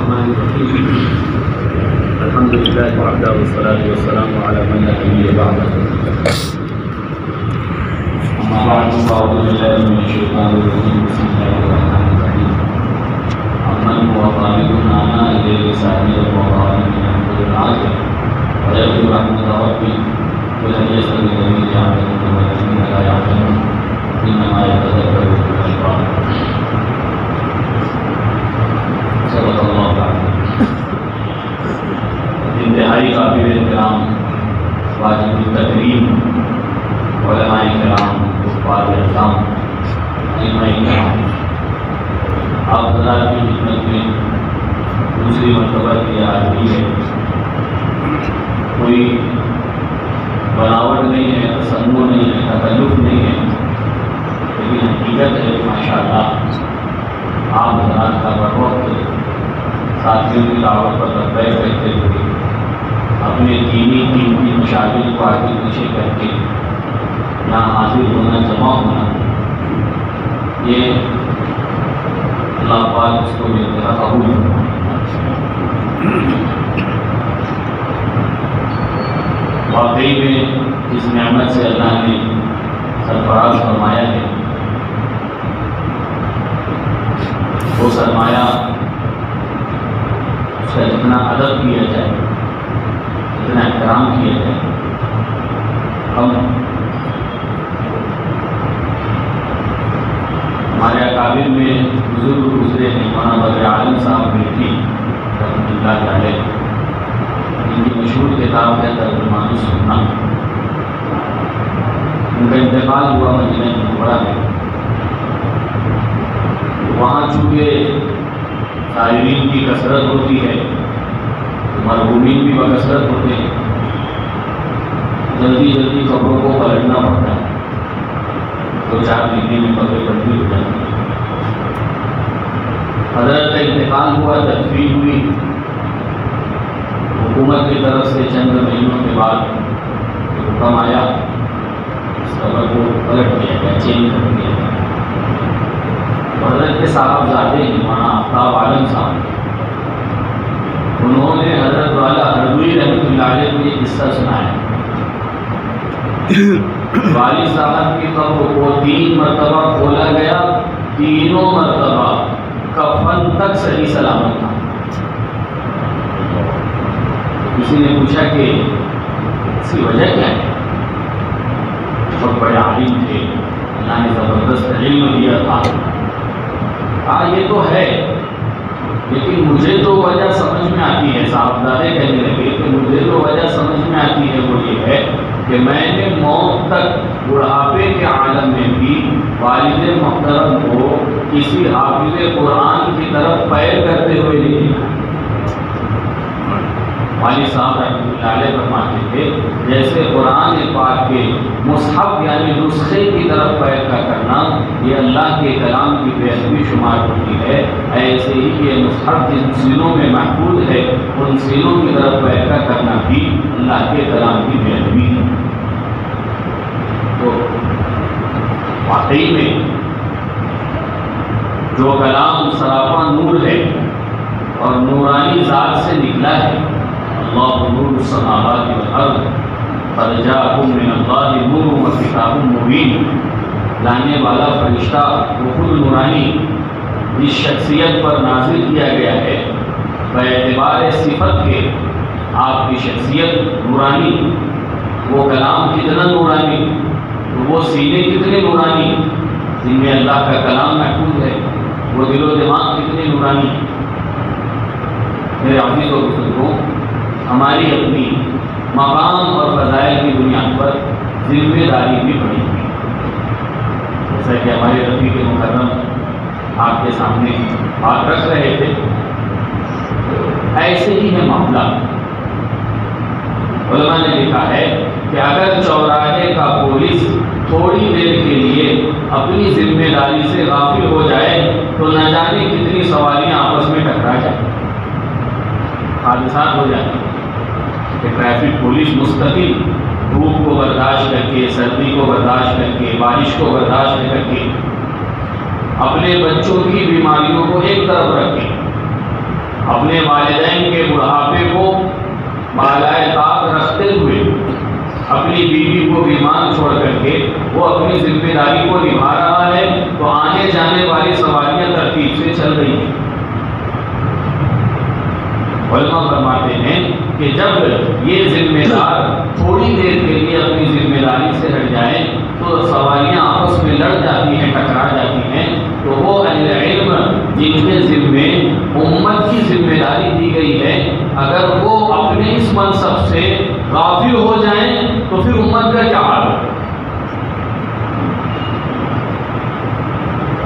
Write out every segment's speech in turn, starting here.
الرحمن الرحيم الحمد لله وحده والصلاة والسلام على من لا نبي بعده أما بعد فأعوذ بالله من الشيطان الرجيم بسم الله الرحمن الرحيم أمن هو طالب آناء الليل ساجدا وقائما يحمد العاجل ويرجو رحمة ربه ولن يستوي الذين يعلمون والذين لا يعلمون إنما يتذكر أولو الألباب صدق اللہ تعالی۔ انتہائی قابل احترام واجب التکریم علماء کرام حفاظ اعظام ائمہ کرام، آپ حضرات کی خدمت میں دوسری مرتبہ کی حاضری ہے۔ کوئی بناوٹ نہیں ہے، تصنع نہیں ہے، تکلف نہیں ہے، لیکن حقیقت ہے ماشاءاللہ آپ حضرات کا بروقت ساتھیوں کی دعوت پر لبیک کہتے ہوئے اپنے دینی قیمتی مشاغل کو آگے پیچھے کر کے یہاں حاضر ہونا، جمع ہونا، یہ اللہ پاک اس کو میرا قبول ہے۔ واقعی میں اس نعمت سے اللہ نے سرفراز فرمایا ہے، وہ سرمایہ اس کا جتنا ادب کیا جائے، جتنا احترام کیا جائے، ہم ہمارے اکابر میں بزرگ گزرے ہیں، مولانا بدر عالم صاحب بیٹھی رحمۃ اللہ علیہ، ان کی مشہور کتاب ہے ترجمان السنہ، ان کا انتقال ہوا مدینہ منورہ میں۔ وہاں چونکہ زائرین کی کثرت ہوتی ہے، مرحومین بھی بکثرت ہوتے ہیں، جلدی جلدی خبروں کو پلٹنا پڑتا ہے، دو چار مہینے میں خبریں بندی ہو جاتی ہیں۔ حضرت کا انتقال ہوا، تدفین ہوئی، حکومت کی طرف سے چند مہینوں کے بعد حکم آیا، اس خبر کو پلٹ دیا گیا، چینج کر دیا گیا۔ حضرت کے صاحبزادے ہیں مولانا آفتاب عالم صاحب، انہوں نے حضرت والا ہردوئی رحمۃ اللہ علیہ کو یہ قصہ سنایا۔ والد صاحب کی قبر کو 3 مرتبہ کھولا گیا، تینوں مرتبہ کفن تک صحیح سلامت تھا۔ کسی نے پوچھا کہ اس کی وجہ کیا ہے؟ بہت بڑے عالم تھے، اللہ نے زبردست علم دیا تھا۔ یہ تو ہے، لیکن مجھے تو وجہ سمجھ میں آتی ہے، صاحبزادے کہنے لگے کہ مجھے تو وجہ سمجھ میں آتی ہے، وہ یہ ہے کہ میں نے موت تک بڑھاپے کے عالم میں بھی والد محترم کو کسی حافظ قرآن کی طرف پیر کرتے ہوئے نہیں دیکھا۔ والد صاحب رحمۃ اللہ علیہ فرماتے تھے جیسے قرآن پاک کے مصحف یعنی نسخے کی طرف پیر کا کرنا یہ اللہ کے کلام کی بے ادبی شمار ہوتی ہے، ایسے ہی یہ مصحف جن سینوں میں محفوظ ہے ان سینوں کی طرف پیر کا کرنا بھی اللہ کے کلام کی بے ادبی ہے۔ تو واقعی میں جو کلام سراپا نور ہے اور نورانی ذات سے نکلا ہے، اللہ نور السماوات والارض قد جاءکم من اللہ نور وکتاب مبین، لانے والا فرشتہ وہ خود نورانی جس شخصیت پر نازل کیا گیا ہے، باعتبار صفت کے آپ کی شخصیت نورانی، وہ کلام کتنا نورانی، وہ سینے کتنے نورانی جن میں اللہ کا کلام محفوظ ہے، وہ دل و دماغ کتنے نورانی۔ میرے عزیز و بزرگوں، ہماری اپنی مقام اور فضائل کی بنیاد پر ذمہ داری بھی بڑی ہوئی، جیسا کہ ہمارے رفیق مکرم آپ کے سامنے بات رکھ رہے تھے، ایسے ہی ہے معاملہ۔ علماء نے لکھا ہے کہ اگر چوراہے کا پولیس تھوڑی دیر کے لیے اپنی ذمہ داری سے غافل ہو جائے تو نہ جانے کتنی سواریاں آپس میں ٹکرا جائیں، حادثات ہو جاتے ہیں۔ کہ ٹریفک پولیس مستقل دھوپ کو برداشت کر کے، سردی کو برداشت کر کے، بارش کو برداشت کر کے، اپنے بچوں کی بیماریوں کو ایک طرف رکھ کے اپنے والدین کے بڑھاپے کو بالائے طاق رکھتے ہوئے اپنی بیوی کو بیمار چھوڑ کر کے وہ اپنی ذمہ داری کو نبھا رہا ہے، تو آنے جانے والی سواریاں ترتیب سے چل رہی ہیں۔ علماء فرماتے ہیں کہ جب یہ ذمہ دار تھوڑی دیر کے لیے اپنی ذمہ داری سے ہٹ جائیں تو سواریاں آپس میں لڑ جاتی ہیں، ٹکرا جاتی ہیں، تو وہ اہل علم جن کے ذمے امت کی ذمہ داری دی گئی ہے، اگر وہ اپنے اس منصب سے غافل ہو جائیں تو پھر امت کا کیا حال ہے؟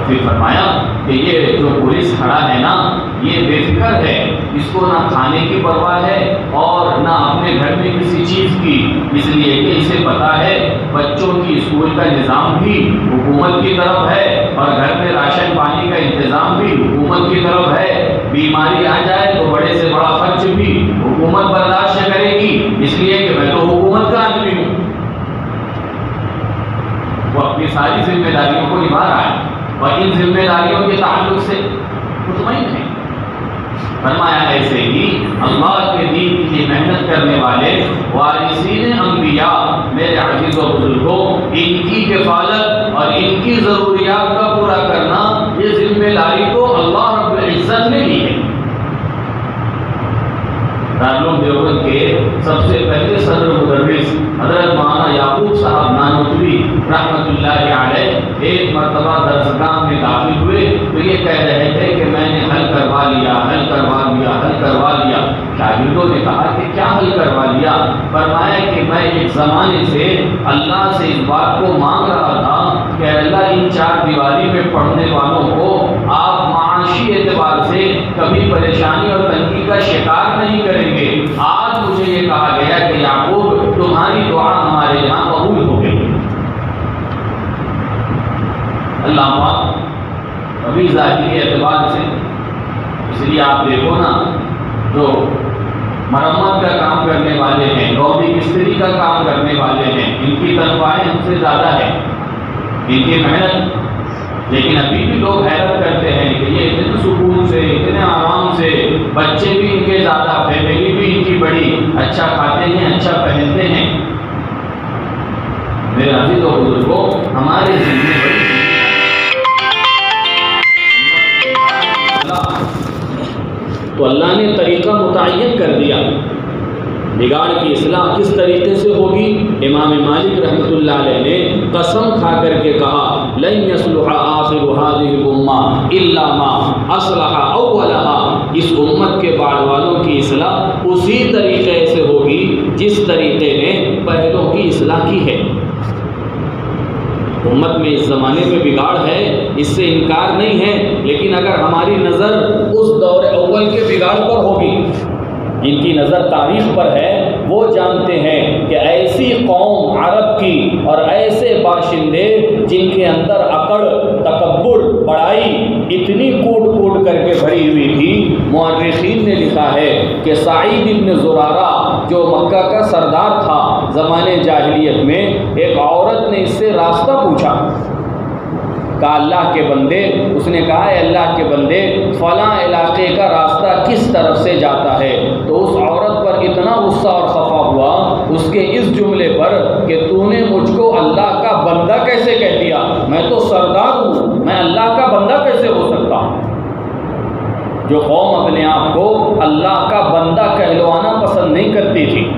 پھر فرمایا کہ یہ جو پولیس کھڑا ہے نا، یہ بے فکر ہے، اس کو نہ کھانے کی پرواہ ہے اور نہ اپنے گھر میں کسی چیز کی، اس لیے کہ اسے پتا ہے بچوں کی اسکول کا نظام بھی حکومت کی طرف ہے اور گھر میں راشن پانی کا انتظام بھی حکومت کی طرف ہے، بیماری آ جائے تو بڑے سے بڑا خرچ بھی حکومت برداشت کرے گی، اس لیے کہ میں تو حکومت کا آدمی ہوں۔ وہ اپنی ساری ذمہ داریوں کو نبھا رہا ہے اور ان ذمہ داریوں کے تعلق سے مطمئن ہے۔ فرمایا ایسے ہی اللہ کے دین کے لیے محنت کرنے والے وارثین انبیاء میرے عزیز و بزرگوں، ان کی کفالت اور ان کی ضروریات کا پورا کرنا، یہ ذمہ داری تو اللہ رب العزت نے لی ہے۔ دارالعلوم دیوبند کے سب سے پہلے صدر مدرس حضرت مولانا یعقوب صاحب نانوتوی رحمۃ اللہ علیہ ایک مرتبہ درسگاہ میں داخل ہوئے تو یہ کہہ رہے تھے کہ میں نے حل کروا لیا۔ شاگردوں نے کہا کہ کیا حل کروا لیا؟ فرمایا کہ میں ایک زمانے سے اللہ سے اس بات کو مانگ رہا تھا کہ اللہ ان چار دیواری میں پڑھنے والوں کو آپ معاشی اعتبار سے کبھی پریشانی اور تنگی کا شکار نہیں کریں گے۔ آج مجھے یہ کہا گیا کہ یعقوب تمہاری دعا ہمارے یہاں قبول ہو گئی۔ اللہ پاک ابھی ظاہری اعتبار سے، اس لیے آپ دیکھو نا، جو مرمت کا کام کرنے والے ہیں، لوبی مستری کا کام کرنے والے ہیں، ان کی تنخواہیں ہم سے زیادہ ہیں، ان کی محنت، لیکن ابھی بھی لوگ حیرت کرتے ہیں کہ یہ اتنے سکون سے، اتنے آرام سے، بچے بھی ان کے زیادہ، فیملی بھی ان کی بڑی، اچھا کھاتے ہیں، اچھا پہنتے ہیں۔ میرے عزیز و بزرگوں، ہمارے ذمہ بڑی تو اللہ نے طریقہ متعین کر دیا۔ بگاڑ کی اصلاح کس طریقے سے ہوگی؟ امام مالک رحمۃ اللہ علیہ نے قسم کھا کر کے کہا لن يصلح آخر هذه الامہ الا ما اصلح اولها، اس امت کے بعد والوں کی اصلاح اسی طریقے سے ہوگی جس طریقے نے پہلوں کی اصلاح کی ہے۔ امت میں اس زمانے میں بگاڑ ہے، اس سے انکار نہیں ہے، لیکن اگر ہماری نظر اس دور اول کے بگاڑ پر ہوگی، جن کی نظر تاریخ پر ہے، وہ جانتے ہیں کہ ایسی قوم عرب کی اور ایسے باشندے جن کے اندر اکڑ، تکبر، بڑائی اتنی کوٹ کوٹ کر کے بھری ہوئی تھی، مورخین نے لکھا ہے کہ سعید ابن زرارہ جو مکہ کا سردار تھا زمانے جاہلیت میں، ایک عورت نے اس سے راستہ پوچھا، کہا اللہ کے بندے، اس نے کہا اے اللہ کے بندے فلاں علاقے کا راستہ کس طرف سے جاتا ہے؟ تو اس عورت پر اتنا غصہ اور خفا ہوا اس کے اس جملے پر کہ تو نے مجھ کو اللہ کا بندہ کیسے کہہ دیا؟ میں تو سردار ہوں، میں اللہ کا بندہ کیسے ہو سکتا ہوں؟ جو قوم اپنے آپ کو اللہ کا بندہ کہلوانا پسند نہیں کرتی تھی۔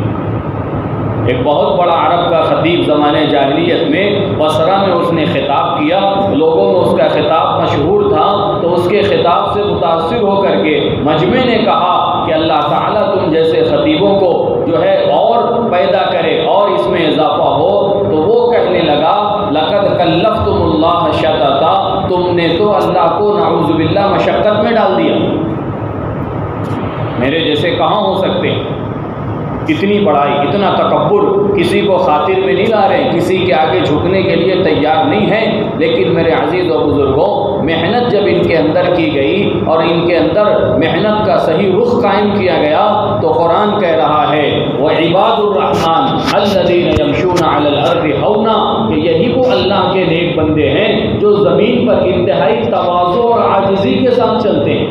ایک بہت بڑا عرب کا خطیب زمانے جاہلیت میں بصرہ میں اس نے خطاب کیا، لوگوں میں اس کا خطاب مشہور تھا، تو اس کے خطاب سے متاثر ہو کر کے مجمع نے کہا کہ اللہ تعالیٰ تم جیسے خطیبوں کو جو ہے اور پیدا کرے اور اس میں اضافہ ہو۔ تو وہ کہنے لگا لقد کلفتم اللہ شططا، تم نے تو اللہ کو نعوذ باللہ مشقت میں ڈال دیا، میرے جیسے کہاں ہو سکتے؟ اتنی بڑائی، اتنا تکبر، کسی کو خاطر میں نہیں لا رہے، کسی کے آگے جھکنے کے لیے تیار نہیں ہیں۔ لیکن میرے عزیز و بزرگوں، محنت جب ان کے اندر کی گئی اور ان کے اندر محنت کا صحیح رخ قائم کیا گیا تو قرآن کہہ رہا ہے وَعِبَادُ الرَّحْمَنِ الَّذِينَ يَمْشُونَ عَلَى الْأَرْضِ هَوْنًا، کہ یہی وہ اللہ کے نیک بندے ہیں جو زمین پر انتہائی تواضع اور عاجزی کے ساتھ چلتے ہیں۔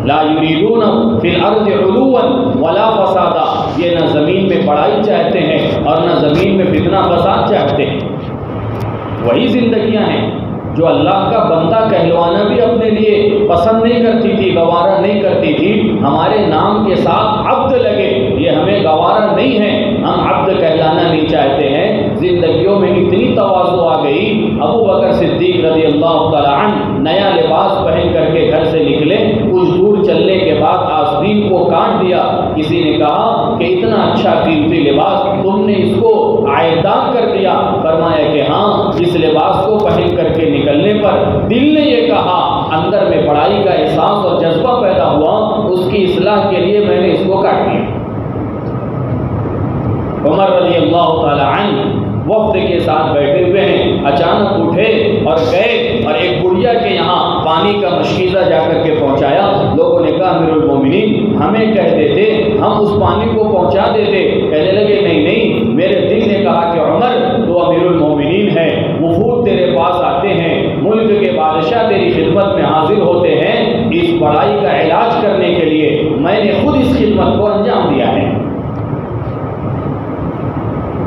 لا یریدون فی الارض علوا ولا فسادا، یہ نہ زمین میں بڑائی چاہتے ہیں اور نہ زمین میں فتنہ فساد چاہتے ہیں۔ وہی زندگیاں ہیں جو اللہ کا بندہ کہلوانا بھی اپنے لیے پسند نہیں کرتی تھی، گوارا نہیں کرتی تھی۔ ہمارے نام کے ساتھ عبد لگے، یہ ہمیں گوارا نہیں ہے، ہم عبد کہلانا نہیں چاہتے ہیں۔ زندگیوں میں اتنی تواضع آ گئی، ابو بکر صدیق رضی اللہ تعالیٰ عنہ نیا لباس پہن کر کے گھر سے نکلے، کچھ دور چلنے کے بعد آستین کو کاٹ دیا۔ کسی نے کہا کہ اتنا اچھا قیمتی لباس تم نے اس کو عائدان کر دیا؟ فرمایا کہ ہاں، اس لباس کو پہن کر کے نکلنے پر دل نے یہ کہا، اندر میں بڑائی کا احساس اور جذبہ پیدا ہوا، اس کی اصلاح کے لیے میں نے اس کو کاٹ دیا۔ عمر رضی اللہ تعالی عنہ وفد کے ساتھ بیٹھے ہوئے ہیں، اچانک اٹھے اور گئے اور ایک بڑھیا کے یہاں پانی کا مشکیزہ جا کر کے پہنچایا۔ لوگوں نے کہا امیر المومنین ہمیں کہہ دیتے، ہم اس پانی کو پہنچا دیتے۔ کہنے لگے نہیں نہیں، میرے دل نے کہا کہ عمر تو امیر المومنین ہے، وفود تیرے پاس آتے ہیں، ملک کے بادشاہ تیری خدمت میں حاضر ہوتے ہیں، اس بڑائی کا علاج کرنے کے لیے میں نے خود اس خدمت کو انجام دیا ہے۔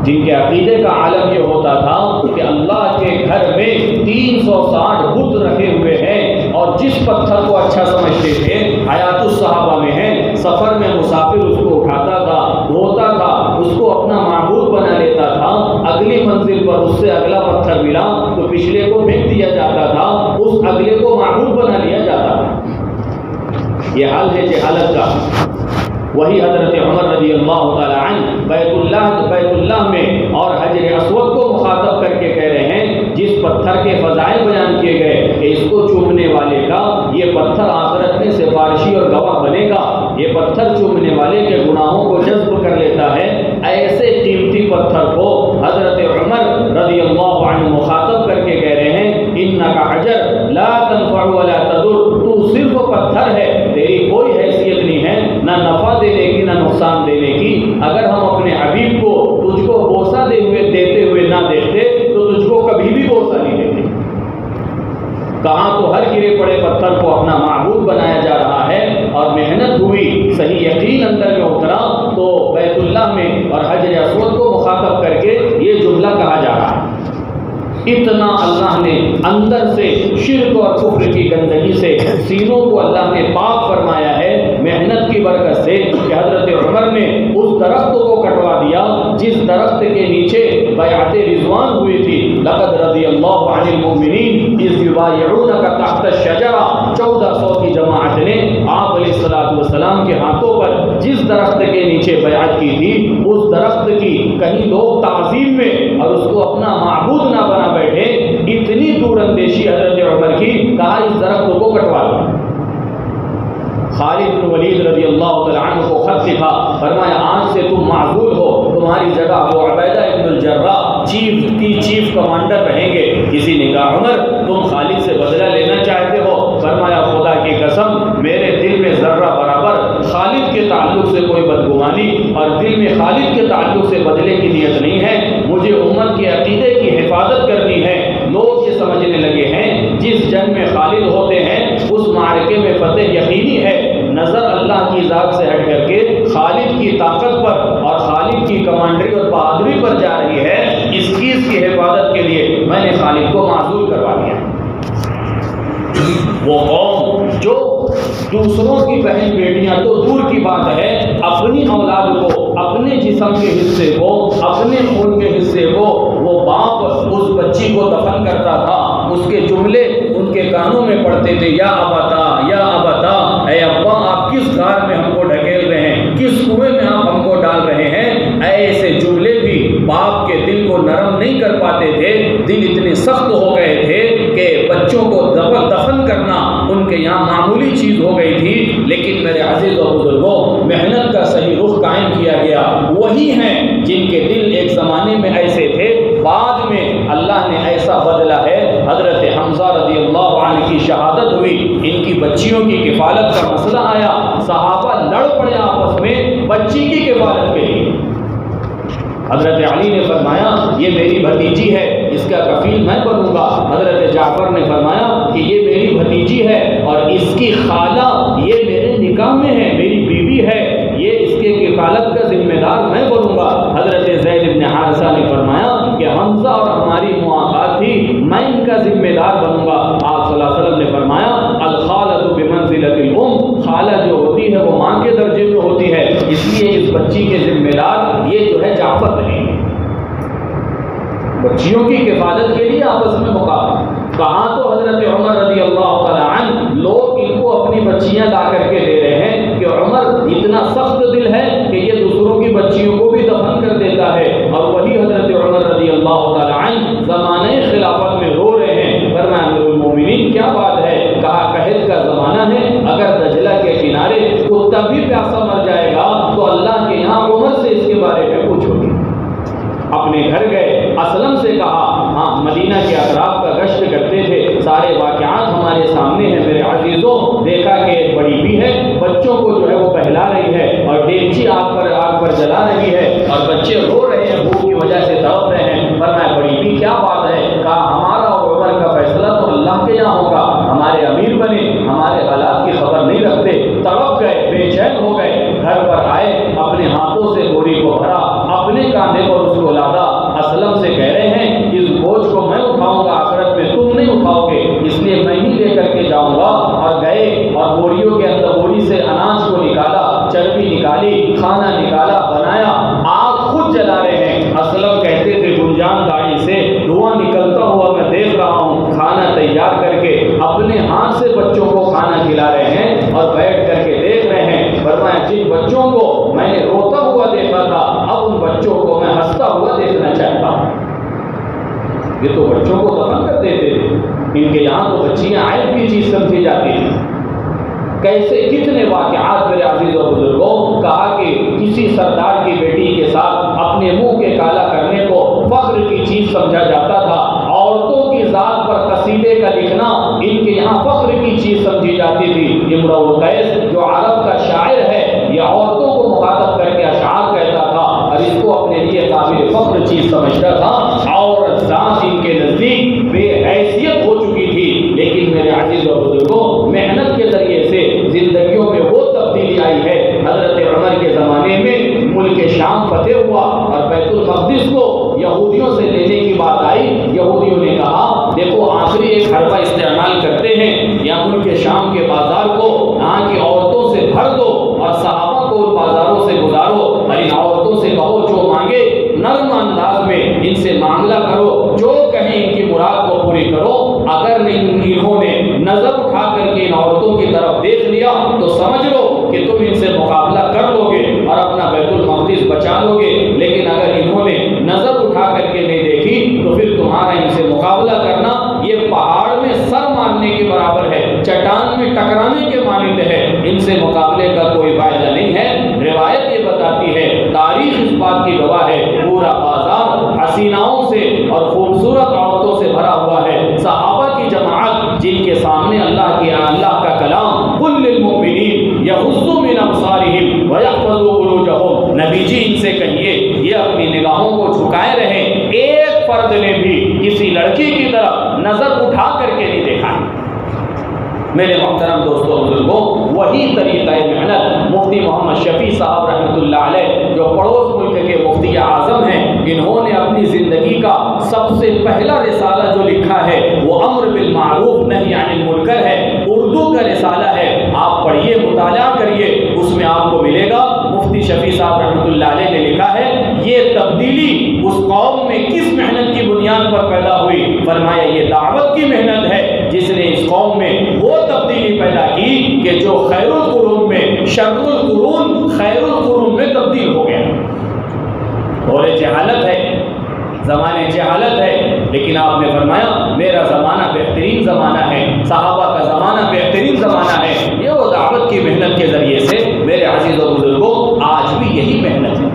جن کے عقیدے کا عالم یہ ہوتا تھا کہ اللہ کے گھر میں 360 بت رکھے ہوئے ہیں، اور جس پتھر کو اچھا سمجھتے تھے، حیات الصحابہ میں ہے، سفر میں مسافر اس کو اٹھاتا تھا، دھوتا تھا، اس کو اپنا معبود بنا لیتا تھا، اگلی منزل پر اس سے اگلا پتھر ملا تو پچھلے کو پھینک دیا جاتا تھا، اس اگلے کو معبود بنا لیا جاتا تھا۔ یہ حال ہے جہالت کا۔ وہی حضرت عمر رضی اللہ تعالی عنہ بیت اللہ میں اور حجر اسود کو مخاطب کر کے کہہ رہے ہیں، جس پتھر کے فضائل بیان کیے گئے کہ اس کو چومنے والے کا یہ پتھر آخرت میں سفارشی اور گواہ بنے گا، یہ پتھر چومنے والے کے گناہوں کو جذب کر لیتا ہے۔ ایسے قیمتی پتھر کو حضرت عمر رضی اللہ عنہ مخاطب کر کے کہہ رہے ہیں، انک حجر لا تنفع ولا تضر، تو صرف پتھر ہے، تیری کوئی حیثیت نہیں ہے، نہ نفع دینے کی نہ نقصان دینے کی۔ اگر ہم اپنے حبیب کو تجھ کو بوسہ دیتے ہوئے نہ دیکھتے تو تجھ کو کبھی بھی بوسہ نہیں دیتے۔ کہاں تو ہر گرے پڑے پتھر کو اپنا معبود بنایا جا رہا ہے، اور محنت ہوئی، صحیح یقین اندر میں اترا تو بیت اللہ میں اور حجر اسود کو مخاطب کر کے یہ جملہ کہا جا رہا ہے۔ اتنا اللہ نے اندر سے شرک اور کفر کی گندگی سے سینوں کو اللہ نے پاک فرمایا ہے محنت کی برکت سے، کہ حضرت عمر نے اس درخت کو کٹوا دیا جس درخت کے نیچے بیعت رضوان ہوئی تھی۔ لقد رضی اللہ عن المؤمنین اذ یبایعونک تحت الشجرہ، 1400 کی جماعت نے آپ علیہ السلام کے ہاتھوں پر جس درخت کے نیچے بیعت کی تھی، اس درخت کی کہیں لوگ تعظیم میں اور اس کو اپنا معبود نہ بنا بیٹھے، اتنی دور اندیشی حضرت عمر کی، کہا اس درخت کو کٹوا دو۔ خالد بن ولید رضی اللہ تعالیٰ عنہ کو خط لکھا، فرمایا آج سے تم معزول ہو، تمہاری جگہ ابو عبیدہ ابن الجراح چیف کمانڈر رہیں گے۔ کسی نے کہا عمر تم خالد سے بدلہ لینا چاہتے ہو؟ فرمایا خدا کی قسم میرے دل میں ذرہ برابر خالد کے تعلق سے کوئی بدگمانی اور دل میں خالد کے تعلق سے بدلے کی نیت نہیں ہے، مجھے امت کے عقیدے کی حفاظت کرنی ہے۔ لوگ یہ سمجھنے لگے ہیں جس جنگ میں خالد ہوتے ہیں اس معرکے میں فتح یقینی ہے، نظر اللہ کی ذات سے ہٹ کر کے خالد کی طاقت پر اور خالد کی کمانڈری اور بہادری پر جا رہی ہے۔ اس چیز کی حفاظت کے لیے میں نے خالد کو معزول کروا دیا۔ وہ قوم جو دوسروں کی بہن بیٹیاں تو دور کی بات ہے، اپنی اولاد کو، اپنے جسم کے حصے کو، اپنے خون کے حصے کو، وہ باپ اس بچی کو دفن کرتا تھا، اس کے جملے ان کے کانوں میں پڑتے تھے، یا ابتا یا ابتا، اے ابا آپ کس غار میں ہم کو ڈھکیل رہے ہیں، کس کنویں میں آپ ہم کو ڈال رہے ہیں۔ ایسے جملے بھی باپ کے دل کو نرم نہیں کر پاتے تھے، دل اتنے سخت ہو گئے تھے کہ بچوں کو دفن کرنا ان کے یہاں معمولی چیز ہو گئی تھی۔ لیکن میرے عزیز و بزرگوں، محنت کا صحیح رخ قائم کیا گیا، وہی ہیں جن کے دل ایک زمانے میں ایسے تھے، بعد میں اللہ نے ایسا بدلا ہے۔ حضرت حمزہ رضی اللہ عنہ کی شہادت ہوئی، ان کی بچیوں کی کفالت کا مسئلہ آیا، صحابہ لڑ پڑے آپس میں بچی کی کفالت کے لیے۔ حضرت علی نے فرمایا یہ میری بھتیجی ہے، اس کا کفیل میں بنوں گا۔ حضرت جعفر نے فرمایا کہ یہ میری بھتیجی ہے اور اس کی خالہ یہ میرے نکاح میں ہے، میری بیوی ہے، یہ اس کے کفالت کا ذمہ دار میں بنوں گا۔ حضرت زید بن حارثہ نے فرمایا کہ حمزہ اور ہماری مواقعات تھی، میں ان کا ذمہ دار بنوں گا۔ آپ صلی اللہ علیہ وسلم نے فرمایا الخالۃ بمنزلۃ الام، خالہ جو ہوتی ہے وہ ماں کے درجے میں ہوتی ہے، اس لیے اس بچی کے ذمہ دار یہ جو ہے جعفر رہیں گے۔ بچیوں کی کفالت کے لیے آپس میں مقابلہ، کہاں تو حضرت عمر رضی اللہ تعالیٰ عنہ لوگ ان کو اپنی بچیاں لا کر کے دے رہے ہیں کہ عمر اتنا سخت دل ہے کہ یہ دوسروں کی بچیوں کو بھی دفن کر دیتا ہے، اور وہی حضرت عمر رضی اللہ تعالیٰ عنہ زمانے خلافت میں رو رہے ہیں۔ فرمایا امیر المومنین کیا بات ہے؟ کہا قحط کا زمانہ ہے، اگر دجلہ کے کنارے کتا بھی پیاسا مر جائے گا تو اللہ کے یہاں عمر سے اس کے بارے میں پوچھو گے۔ اپنے گھر گئے، اسلم سے کہا، ہاں مدینہ کے اطراف کا گشت کرتے تھے، سارے واقعات ہمارے سامنے ہیں میرے عزیزوں، دیکھا کہ ایک بڑی بھی ہے، بچوں کو جو ہے وہ پہلا رہی ہے اور ڈیگچی آگ پر جلا رہی ہے، اور بچے رو رہے ہیں، بھوک کی وجہ سے تڑپ رہے ہیں۔ فرمایا بڑی بھی کیا بات ہے؟ کہا ہمارا اور عمر کا فیصلہ تو اللہ کے یہاں ہوگا، ہمارے امیر بنے، ہمارے حالات کی خبر نہیں رکھتے، تڑپ گئے، بے چین ہو گئے، گھر پر آئے، اپنے ہاتھوں سے بوری کو بھرا، اپنے کاندھے پر اس کو لادا، اسلم سے کہہ رہے ہیں اس بوجھ کو میں اٹھاؤں گا، آخرت میں تم نہیں اٹھاؤ گے، اس لیے میں ہی لے کر کے جاؤں گا۔ اور گئے اور بوریوں کے اندر بوری سے اناج کو نکالا، چربی نکالی، کھانا نکالا، بنایا، آگ خود جلا رہے ہیں۔ اسلم کہتے تھے گنجان داڑھی سے دھواں نکلتا ہوا میں دیکھ رہا ہوں، کھانا تیار کر کے اپنے ہاتھ سے بچوں کو کھانا کھلا رہے ہیں اور بیٹھ کر کے دیکھ رہے ہیں۔ فرمایا جن بچوں کو میں نے روتا ہوا دیکھا تھا، اب ان بچوں کو میں ہنستا ہوا دیکھنا چاہتا ہوں۔ یہ تو بچوں کو دفن کر دیتے تھے، ان کے یہاں تو بچیاں عیب کی چیز سمجھی جاتی تھی۔ کیسے کتنے واقعات میرے عزیز و بزرگوں، کہا کہ کسی سردار کی بیٹی کے ساتھ اپنے منہ کے کالا کرنے کو فخر کی چیز سمجھا جاتا تھا، عورتوں کی ذات پر قصیدے کا لکھنا ان کے یہاں فخر کی چیز سمجھی جاتی تھی۔ امرؤ القیس جو عرب کا شاعر ہے، یہ عورتوں کو مخاطب کر کے اشعار کہتا تھا اور اس کو اپنے لیے قابل فخر چیز سمجھتا تھا۔ عورت ذات ان کے نزدیک بے حیثیت ہو چکی تھی، لیکن میرے عزیز و بزرگوں محنت کے ذریعے سے زندگیوں میں وہ تبدیلی آئی ہے۔ حضرت عمر کے زمانے میں ملک شام فتح ہوا اور بیت المقدس کو یہودیوں سے لینے کی بات آئی، یہودیوں نے کہا دیکھو آخری ایک حربہ استعمال کرتے ہیں، یا ملک شام کے بازار کو یہاں کی عورتوں سے بھر دو اور صحابہ کو ان بازاروں سے گزارو، اور ان عورتوں سے کہو جو مانگے نرم انداز میں ان سے معاملہ کرو، جو کہیں ان کی مراد کو پوری کرو۔ اگر انہوں نے نظر اٹھا کر کے ان عورتوں کی طرف دیکھ لیا تو سمجھ لو کہ تم ان سے مقابلہ کر لو گے اور اپنا بیت المقدس بچا لو گے، لیکن اگر انہوں نے نظر اٹھا کر کے نہیں دیکھی تو پھر تمہارا ان سے مقابلہ کرنا یہ پہاڑ میں سر مارنے کے برابر ہے، چٹان میں ٹکرانے کے مانند ہے، ان سے مقابلے کا کوئی فائدہ نہیں ہے۔ روایت یہ بتاتی ہے، تاریخ اس بات کی گواہ ہے، پورا بازار حسیناؤں سے اور خوبصورت عورتوں سے بھرا ہوا ہے۔ صحابہ کی جماعت جن کے سامنے اللہ کا کلام قل للمؤمنین یغضوا من ابصارہم ویحفظوا فروجہم، نبی جی ان سے کہیے یہ اپنی نگاہوں کو جھکائے رہیں، ایک فرد نے بھی کسی لڑکی کی طرف نظر اٹھا کر کے نہیں دیکھا۔ میرے محترم دوستوں بزرگوں، وہی طریقہ محنت مفتی محمد شفیع صاحب رحمۃ اللہ علیہ جو پڑوس ملک کے مفتی اعظم ہیں، انہوں نے اپنی زندگی کا سب سے پہلا رسالہ جو لکھا ہے وہ امر بالمعروف نہی عن المنکر ہے، اردو کا رسالہ ہے، آپ پڑھیے، مطالعہ کریے، اس میں آپ کو ملے گا۔ مفتی شفیع صاحب رحمۃ اللہ علیہ نے لکھا ہے یہ تبدیلی اس قوم میں کس محنت کی بنیاد پر پیدا ہوئی؟ فرمایا یہ دعوت کی محنت ہے جس نے اس قوم میں وہ تبدیلی پیدا کی کہ جو خیر القرون میں شر القرون خیر القرون میں تبدیل ہو گیا۔ دور جہالت ہے، زمانے جہالت ہے، لیکن آپ نے فرمایا میرا زمانہ بہترین زمانہ ہے، صحابہ کا زمانہ بہترین زمانہ ہے۔ یہ وہ دعوت کی محنت کے ذریعے سے میرے عزیز و بزرگوں آج بھی یہی محنت ہے۔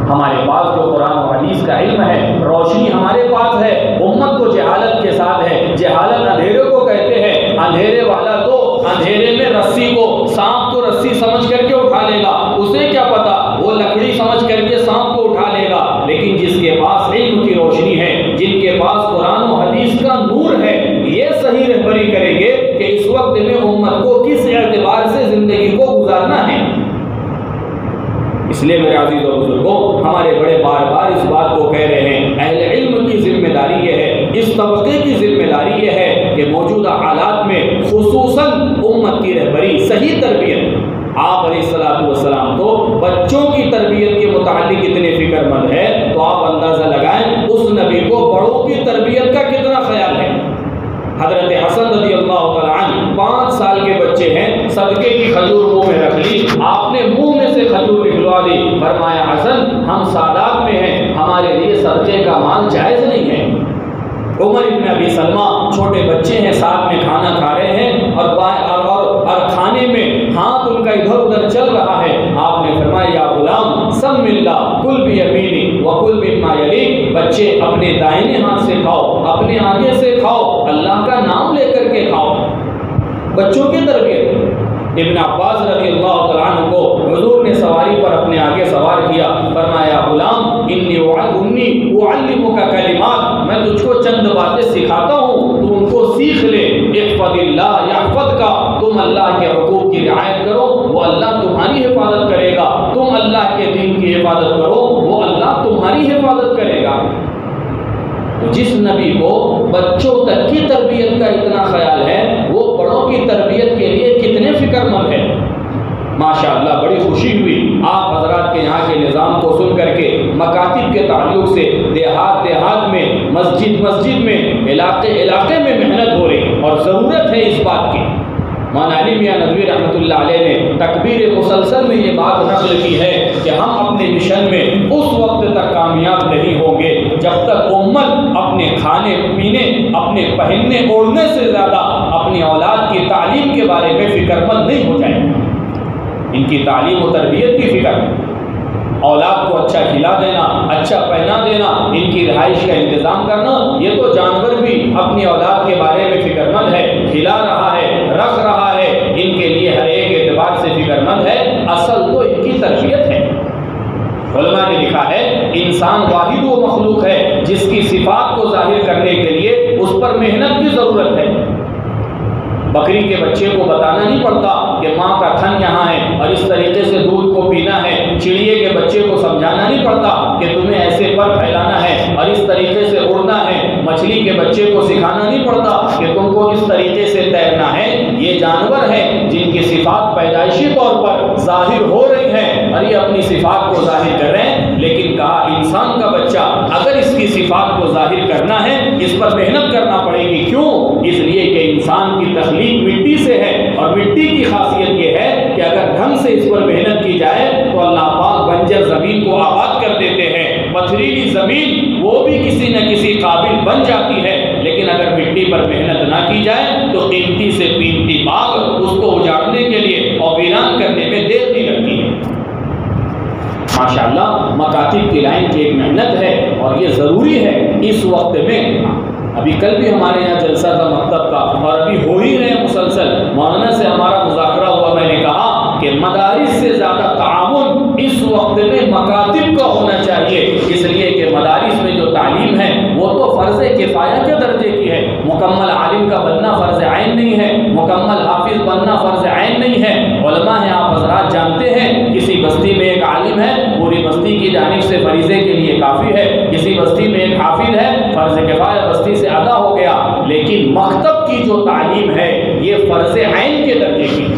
ہمارے پاس جو قرآن و حدیث کا علم ہے، روشنی ہمارے پاس ہے، امت تو جہالت کے ساتھ ہے۔ جہالت اندھیرے کو کہتے ہیں، اندھیرے والا تو اندھیرے میں رسی کو، سانپ کو رسی سمجھ کر کے اٹھا لے گا، اسے کیا پتا وہ لکڑی سمجھ کر کے سانپ کو اٹھا لے گا، لیکن جس کے پاس علم کی روشنی ہے، جن کے پاس قرآن و حدیث کا نور ہے، یہ صحیح رہبری کریں گے کہ اس وقت میں امت کو کس اعتبار سے اس لیے میرے عزیز و بزرگوں، ہمارے بڑے بار بار اس بات کو کہہ رہے ہیں، اہل علم کی ذمہ داری یہ ہے، اس طبقے کی ذمہ داری یہ ہے کہ موجودہ حالات میں خصوصاً امت کی رہبری، صحیح تربیت، آپ علیہ السلام تو بچوں کی تربیت کے متعلق اتنے فکر مند ہے، تو آپ اندازہ لگائیں اس نبی کو بڑوں کی تربیت کا کتنا خیال ہے۔ حضرت حسن رضی اللہ تعالیٰ عنہ 5 سال کے بچے ہیں، صدقے کی کھجور منہ میں رکھ لی، آپ نے منہ میں سے کھجور نکلوا دی، فرمایا حسن ہم سادات میں ہیں، ہمارے لیے صدقے کا مال جائز نہیں ہے۔ عمر ابن ابی سلمہ چھوٹے بچے ہیں، ساتھ میں کھانا کھا رہے ہیں اور کھانے میں ہاتھ ان کا ادھر ادھر چل رہا ہے، آپ نے فرمایا یا غلام سم اللہ کل بیمینی وکل مما یلیک، بچے اپنے دائیں ہاتھ سے کھاؤ، اپنے آگے سے کھاؤ، اللہ کا نام لے کر کے کھاؤ۔ بچوں کی تربیت۔ ابن عباس رضی اللہ تعالیٰ عنہ کو حضور نے سواری پر اپنے آگے سوار کیا، فرمایا غلام انی اعلمک کلمات، میں تجھ کو چند باتیں سکھاتا ہوں، تو ان کو سیکھ لے۔ احفظ اللہ یحفظک، تم اللہ کے حقوق کی رعایت کرو، وہ اللہ تمہاری حفاظت کرے گا، تم اللہ کے دین کی حفاظت کرو، وہ اللہ تمہاری حفاظت کرے گا۔ تو جس نبی کو بچوں تک کی تربیت کا اتنا خیال ہے، وہ بڑوں کی تربیت کے لیے کتنے فکر مند ہے۔ ماشاءاللہ بڑی خوشی ہوئی آپ حضرات کے یہاں کے نظام کو سن کر کے، مکاتب کے تعلق سے دیہات میں، مسجد میں، علاقے میں محنت ہو رہی اور ضرورت ہے اس بات کی۔ مولانا علی میاں ندوی رحمۃ اللہ علیہ نے تکبیر مسلسل میں یہ بات نقل کی ہے کہ ہم اپنے مشن میں اس وقت تک کامیاب نہیں ہوں گے جب تک امت اپنے کھانے پینے، اپنے پہننے اوڑھنے سے زیادہ اپنی اولاد کی تعلیم کے بارے میں فکر مند نہیں ہو جائے، ان کی تعلیم و تربیت کی فکر، اولاد کو اچھا کھلا دینا، اچھا پہنا دینا، ان کی رہائش کا انتظام کرنا، یہ تو جانور بھی اپنی اولاد کے بارے میں فکر مند ہے، کھلا رہا ہے، رکھ رہا ہے، ان کے لیے ہر ایک اعتبار سے فکر مند ہے، اصل تو ان کی تربیت ہے۔ علماء نے لکھا ہے انسان واحد وہ مخلوق ہے جس کی صفات کو ظاہر کرنے کے لیے اس پر محنت کی ضرورت ہے۔ بکری کے بچے کو بتانا نہیں پڑتا کہ ماں کا تھن یہاں ہے اور اس طریقے سے دودھ کو پینا ہے، چڑیے کے بچے کو سمجھانا نہیں پڑتا کہ تمہیں ایسے پر پھیلانا ہے اور اس طریقے سے اڑنا ہے، مچھلی کے بچے کو سکھانا نہیں پڑتا کہ تم کو اس طریقے سے تیرنا ہے۔ یہ جانور ہیں جن کی صفات پیدائشی طور پر ظاہر ہو رہی ہیں اور یہ اپنی صفات کو ظاہر کر رہے ہیں، لیکن کہا انسان کا بچہ اگر اس کی صفات کو ظاہر کرنا ہے اس پر محنت کرنا پڑے گی۔ کیوں؟ اس لیے کہ انسان کی تخلیق مٹی سے ہے اور مٹی کی خاصیت یہ ہے کہ اگر ڈھنگ سے اس پر محنت کی جائے تو اللہ پاک بنجر زمین کو آباد کر دیتے ہیں، پتھریلی زمین وہ بھی کسی نہ کسی قابل بن جاتی ہے، لیکن اگر مٹی پر محنت نہ کی جائے تو قیمتی سے قیمتی باغ اس کو اجاڑنے کے لیے اور ویران کرنے میں دیر نہیں لگتی ہے۔ ماشاءاللہ مکاتب کی لائن کی ایک محنت ہے اور یہ ضروری ہے اس وقت میں۔ ابھی کل بھی ہمارے یہاں جلسہ تھا مکتب کا اور ابھی ہو ہی رہے مسلسل، مولانا سے ہمارا مذاکرہ ہوا، میں نے کہا کہ مدارس سے زیادہ تعاون اس وقت میں مکاتب کا ہونا چاہیے، اس لیے کہ مدارس میں جو تعلیم ہے وہ تو فرض کفایہ کے درجے کی ہے، مکمل عالم کا بننا فرض عین نہیں ہے، مکمل حافظ بننا فرض عین نہیں ہے۔ علماء ہیں، آپ حضرات جانتے ہیں، کسی بستی میں ایک عالم ہے، پوری بستی کی جانب سے فریضے کے لیے کافی ہے، کسی بستی میں ایک حافظ ہے، فرض کفایہ بستی سے ادا ہو گیا، لیکن مکتب کی جو تعلیم ہے یہ فرض عین کے درجے کی ہے،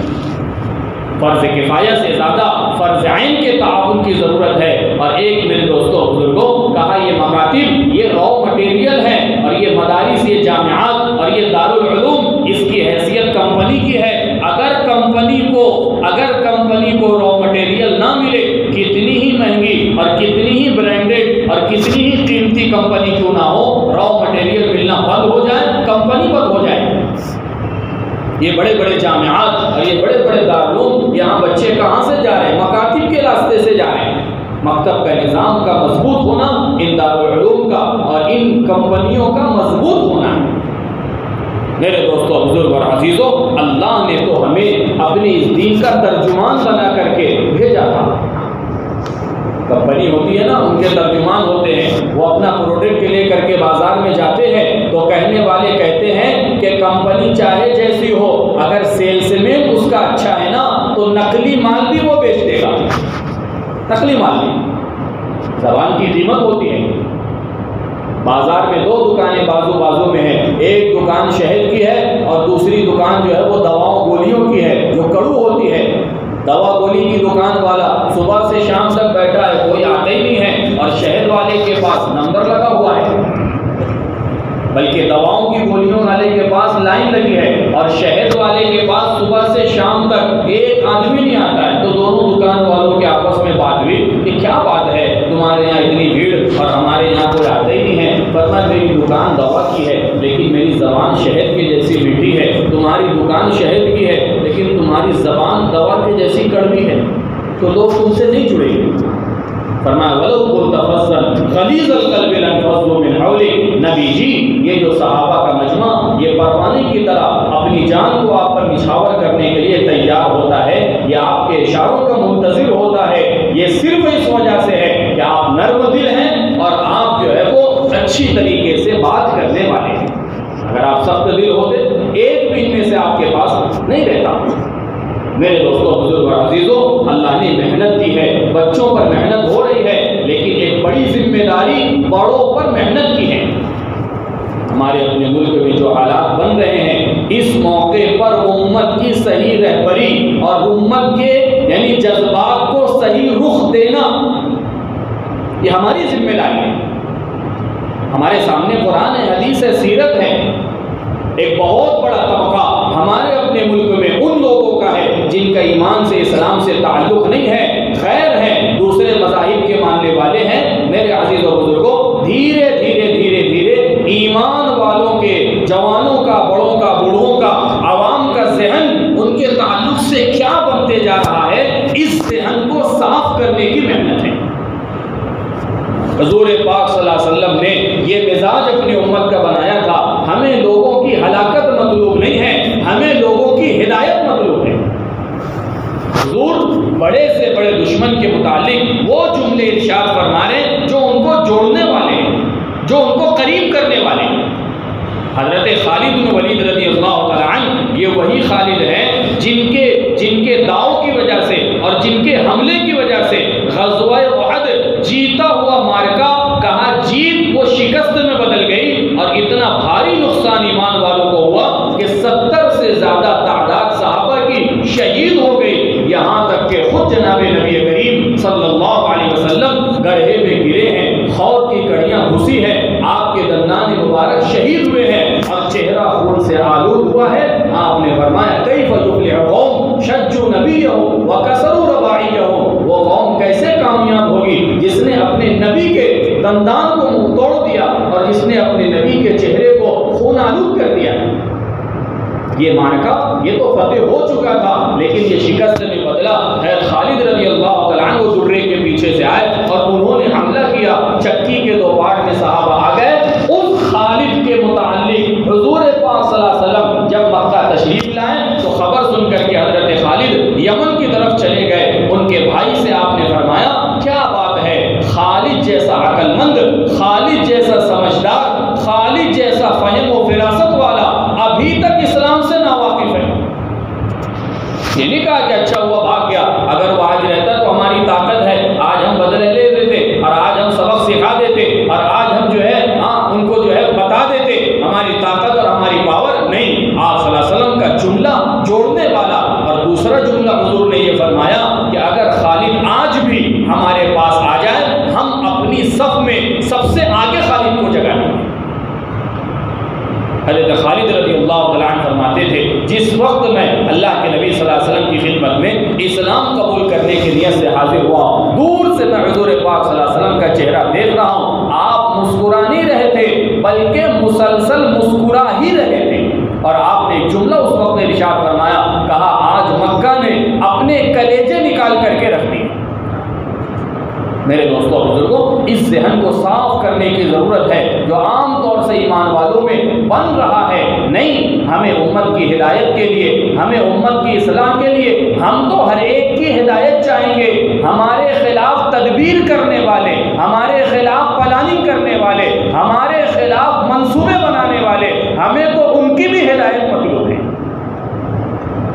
فرض کفایہ سے زیادہ فرض عین کے تعاون کی ضرورت ہے۔ اور ایک میرے دوستوں بزرگوں کہا یہ مکاتب یہ را مٹیریل ہے اور یہ مدارس، یہ جامعات اور یہ دارالعلوم اس کی حیثیت کمپنی کی ہے۔ اگر کمپنی کو را مٹیریل نہ ملے، کتنی ہی مہنگی اور کتنی ہی برانڈڈ اور کتنی ہی قیمتی کمپنی کیوں نہ ہو، را مٹیریل ملنا بند ہو جائے، کمپنی بند ہو جائے۔ یہ بڑے بڑے جامعات اور یہ بڑے بڑے دارالعلوم، یہاں بچے کہاں سے جا رہے ہیں؟ مکاتب کے راستے سے جا رہے ہیں۔ مکتب کا نظام کا مضبوط ہونا، ان دارالعلوم کا اور ان کمپنیوں کا مضبوط ہونا ہے۔ میرے دوستوں بزرگ اور عزیزوں، اللہ نے تو ہمیں اپنے اس دین کا ترجمان بنا کر کے بھیجا تھا۔ کمپنی ہوتی ہے نا، ان کے ترجمان ہوتے ہیں، وہ اپنا پروڈکٹ لے کر کے بازار میں جاتے ہیں تو کہنے والے کہتے ہیں کہ کمپنی چاہے جیسی ہو، اگر سیلس مین اس کا اچھا ہے نا تو نقلی مال بھی وہ بیچ دے گا۔ نقلی مال بھی. زبان کی قیمت ہوتی ہے. بازار میں 2 دکانیں بازو بازو میں ہیں، ایک دکان شہد کی ہے اور دوسری دکان جو ہے وہ دواؤں گولیوں کی ہے جو کڑو ہوتی ہے. دوا گولی کی دکان والا صبح سے شام تک بیٹھا ہے، کوئی آتا ہی نہیں ہے، اور شہد والے کے پاس نمبر لگا ہوا ہے. بلکہ دواؤں کی گولیوں والے کے پاس لائن لگی ہے اور شہد والے کے پاس صبح سے شام تک ایک آدمی نہیں آتا ہے. تو دونوں دکان والوں کے آپس میں بات ہوئی کہ کیا بات ہے تمہارے یہاں اتنی بھیڑ اور ہمارے یہاں کوئی آتا ہی نہیں ہے. فرمایا میری دکان دوا کی ہے لیکن میری زبان شہد کی جیسی میٹھی ہے، تمہاری دکان شہد کی ہے لیکن تمہاری زبان دوا کے جیسی کڑوی ہے، تو لوگ تم سے نہیں جڑیں گے. فرمایا وَلَوْ قُلْتَ فَصًّا غَلِيظَ الْقَلْبِ لَانفَضُّوا مِنْ حَوْلِكَ. نبی جی یہ جو صحابہ کا مجمع یہ پروانے کی طرح اپنی جان کو آپ پر نچھاور کرنے کے لیے تیار ہوتا ہے، یہ آپ کے اشاروں کا منتظر ہوتا ہے. یہ صرف اس وجہ سے ہے کہ آپ نرم دل ہیں اور آپ جو ہے وہ اچھی طریقے سے بات کرنے والے ہیں. اگر آپ سخت دل ہوتے ایک بھی ان میں سے آپ کے پاس نہیں رہتا. میرے دوستوں بزرگ اور عزیزوں، اللہ نے محنت دی ہے، بچوں پر محنت ہو رہی ہے، لیکن ایک بڑی ذمہ داری بڑوں پر محنت کی ہے. ہمارے اپنے ملک میں جو حالات بن رہے ہیں اس موقع پر امت کی صحیح رہبری اور امت کے یعنی جذبات کو صحیح رخ دینا یہ ہماری ذمہ داری ہے. ہمارے سامنے قرآن ہے، حدیث ہے، سیرت ہے. ایک بہت بڑا طبقہ ہمارے اپنے ملک میں ان لوگوں کا ہے جن کا ایمان سے اسلام سے تعلق نہیں ہے، خیر ہے دوسرے مذاہب کے ماننے والے ہیں. میرے عزیز و بزرگوں دھیرے دھیرے دھیرے دھیرے ایمان والوں کے جوانوں کا، بڑوں کا، بوڑھوں کا، عوام کا ذہن ان کے تعلق سے کیا بنتے جا رہا ہے اس ذہن کو صاف کرنے کی محنت ہے. حضور پاک صلی اللہ علیہ وسلم نے یہ مزاج اپنی امت کا بنایا تھا. ہمیں لوگوں کی ہلاکت مطلوب نہیں ہے، ہمیں لوگوں کی ہدایت مطلوب ہے. حضور بڑے سے بڑے دشمن کے متعلق وہ جملے ارشاد فرما رہے جو ان کو جوڑنے والے ہیں، جو ان کو قریب کرنے والے ہیں. حضرت خالد بن ولید رضی اللہ تعالی عنہ یہ وہی خالد ہیں جن کے داؤ کی وجہ سے اور جن کے حملے کی وجہ سے غزوہ احد جیتا ہوا مارکا کہاں جیت وہ شکست میں بدل گئی اور اتنا بھاری نقصان ایمان والوں کو ہوا کہ 70 سے زیادہ تعداد صحابہ کی شہید ہو گئی. یہاں تک کہ خود جناب نبی کریم صلی اللہ علیہ وسلم گڑھے میں گرے ہیں، خون کی کڑیاں گھسی ہیں، آپ کے دندان مبارک شہید ہوئے ہیں اور چہرہ خون سے آلود ہوا ہے. آپ نے فرمایا کیف یفلح قوم شجوا نبیہم وکسروا رباعیہم. وہ قوم کیسے کامیاب ہوگی جس نے اپنے نبی کے دندان کو منہ توڑ دیا اور جس نے اپنے نبی کے چہرے کو خون آلود کر دیا. یہ مارکا یہ تو فتح ہو چکا تھا لیکن یہ شکست میں بدلا. حضرت خالد رضی اللہ تعالیٰ عنہ درے کے پیچھے سے آئے اور انہوں نے حملہ کیا. چکی کے 2 پارٹ میں صحابہ آ گئے. اس خالد کے متعلق حضور پاک صلی اللہ علیہ وسلم جب مکہ تشریف لائے تو خبر سن کر کے حضرت خالد یمن کی طرف چلے گئے. ان کے بھائی سے آپ نے فرمایا کیا بات ہے، خالد جیسا عقل مند، خالد جیسا سمجھدار، خالد جیسا فہم و فراست والا ابھی تک اسلام سے ناواقف ہے. یہ نہیں کہا کہ اچھا ہوا بھاگ گیا، اگر وہ آج رہتا تو ہماری طاقت ہے، آج ہم بدلے لے دیتے اور آج ہم سبق سکھا دیتے اور آج ہم جو ہے ان کو جو ہے بتا دیتے ہماری طاقت اور ہماری پاور. نہیں، آپ صلی اللہ علیہ وسلم کا جملہ جوڑنے والا. اور دوسرا جملہ حضور نے یہ فرمایا کہ اگر خالد آج بھی ہمارے پاس آ جائے ہم اپنی صف میں سب سے آگے خالد کو جگہ دیں گے. حضرت خالد رضی اللہ تعالیٰ عنہ فرماتے تھے جس وقت میں اللہ کے نبی صلی اللہ علیہ وسلم کی خدمت میں اسلام قبول کرنے کی نیت سے حاضر ہوا، دور سے میں حضور پاک صلی اللہ علیہ وسلم کا چہرہ دیکھ رہا ہوں. آپ مسکرا نہیں رہے تھے بلکہ مسلسل مسکرا ہی رہے تھے. اور آپ نے جملہ اس وقت ارشاد فرمایا، کہا آج مکہ نے اپنے کلیجے نکال کر کے رکھ دیے. میرے دوستوں بزرگوں اس ذہن کو صاف کرنے کی ضرورت ہے جو عام طور سے ایمان والوں میں بن رہا ہے. نہیں، ہمیں امت کی ہدایت کے لیے، ہمیں امت کی اصلاح کے لیے ہم تو ہر ایک کی ہدایت چاہیں گے. ہمارے خلاف تدبیر کرنے والے، ہمارے خلاف پلاننگ کرنے والے، ہمارے خلاف منصوبے بنانے والے، ہمیں تو ان کی بھی ہدایت مطلوب ہے.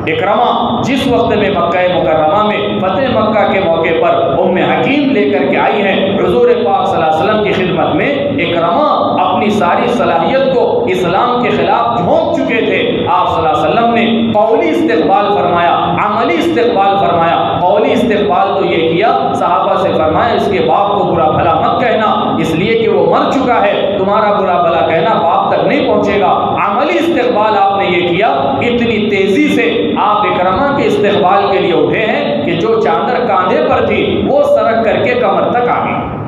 اکرما جس وقت میں مکہ مکرمہ میں فتح مکہ کے موقع پر ام حکیم لے کر کے آئی ہیں حضور پاک صلی اللہ علیہ وسلم کی خدمت میں، اکرما اپنی ساری صلاحیت کو اسلام کے خلاف جھونک چکے تھے۔ آپ صلی اللہ علیہ وسلم نے قولی استقبال فرمایا، عملی استقبال فرمایا۔ قولی استقبال تو یہ کیا، صحابہ سے فرمایا اس کے باپ کو برا بھلا مت کہنا، اس لیے کہ وہ مر چکا ہے، تمہارا برا بھلا کہنا باپ تک نہیں پہنچے گا۔ عملی استقبال آپ نے یہ کیا، اتنی تیزی سے آپ اکرما کے استقبال کے لیے اٹھے ہیں کہ جو چادر کاندھے پر تھی وہ سرک کر کے کمر تک آ گئی۔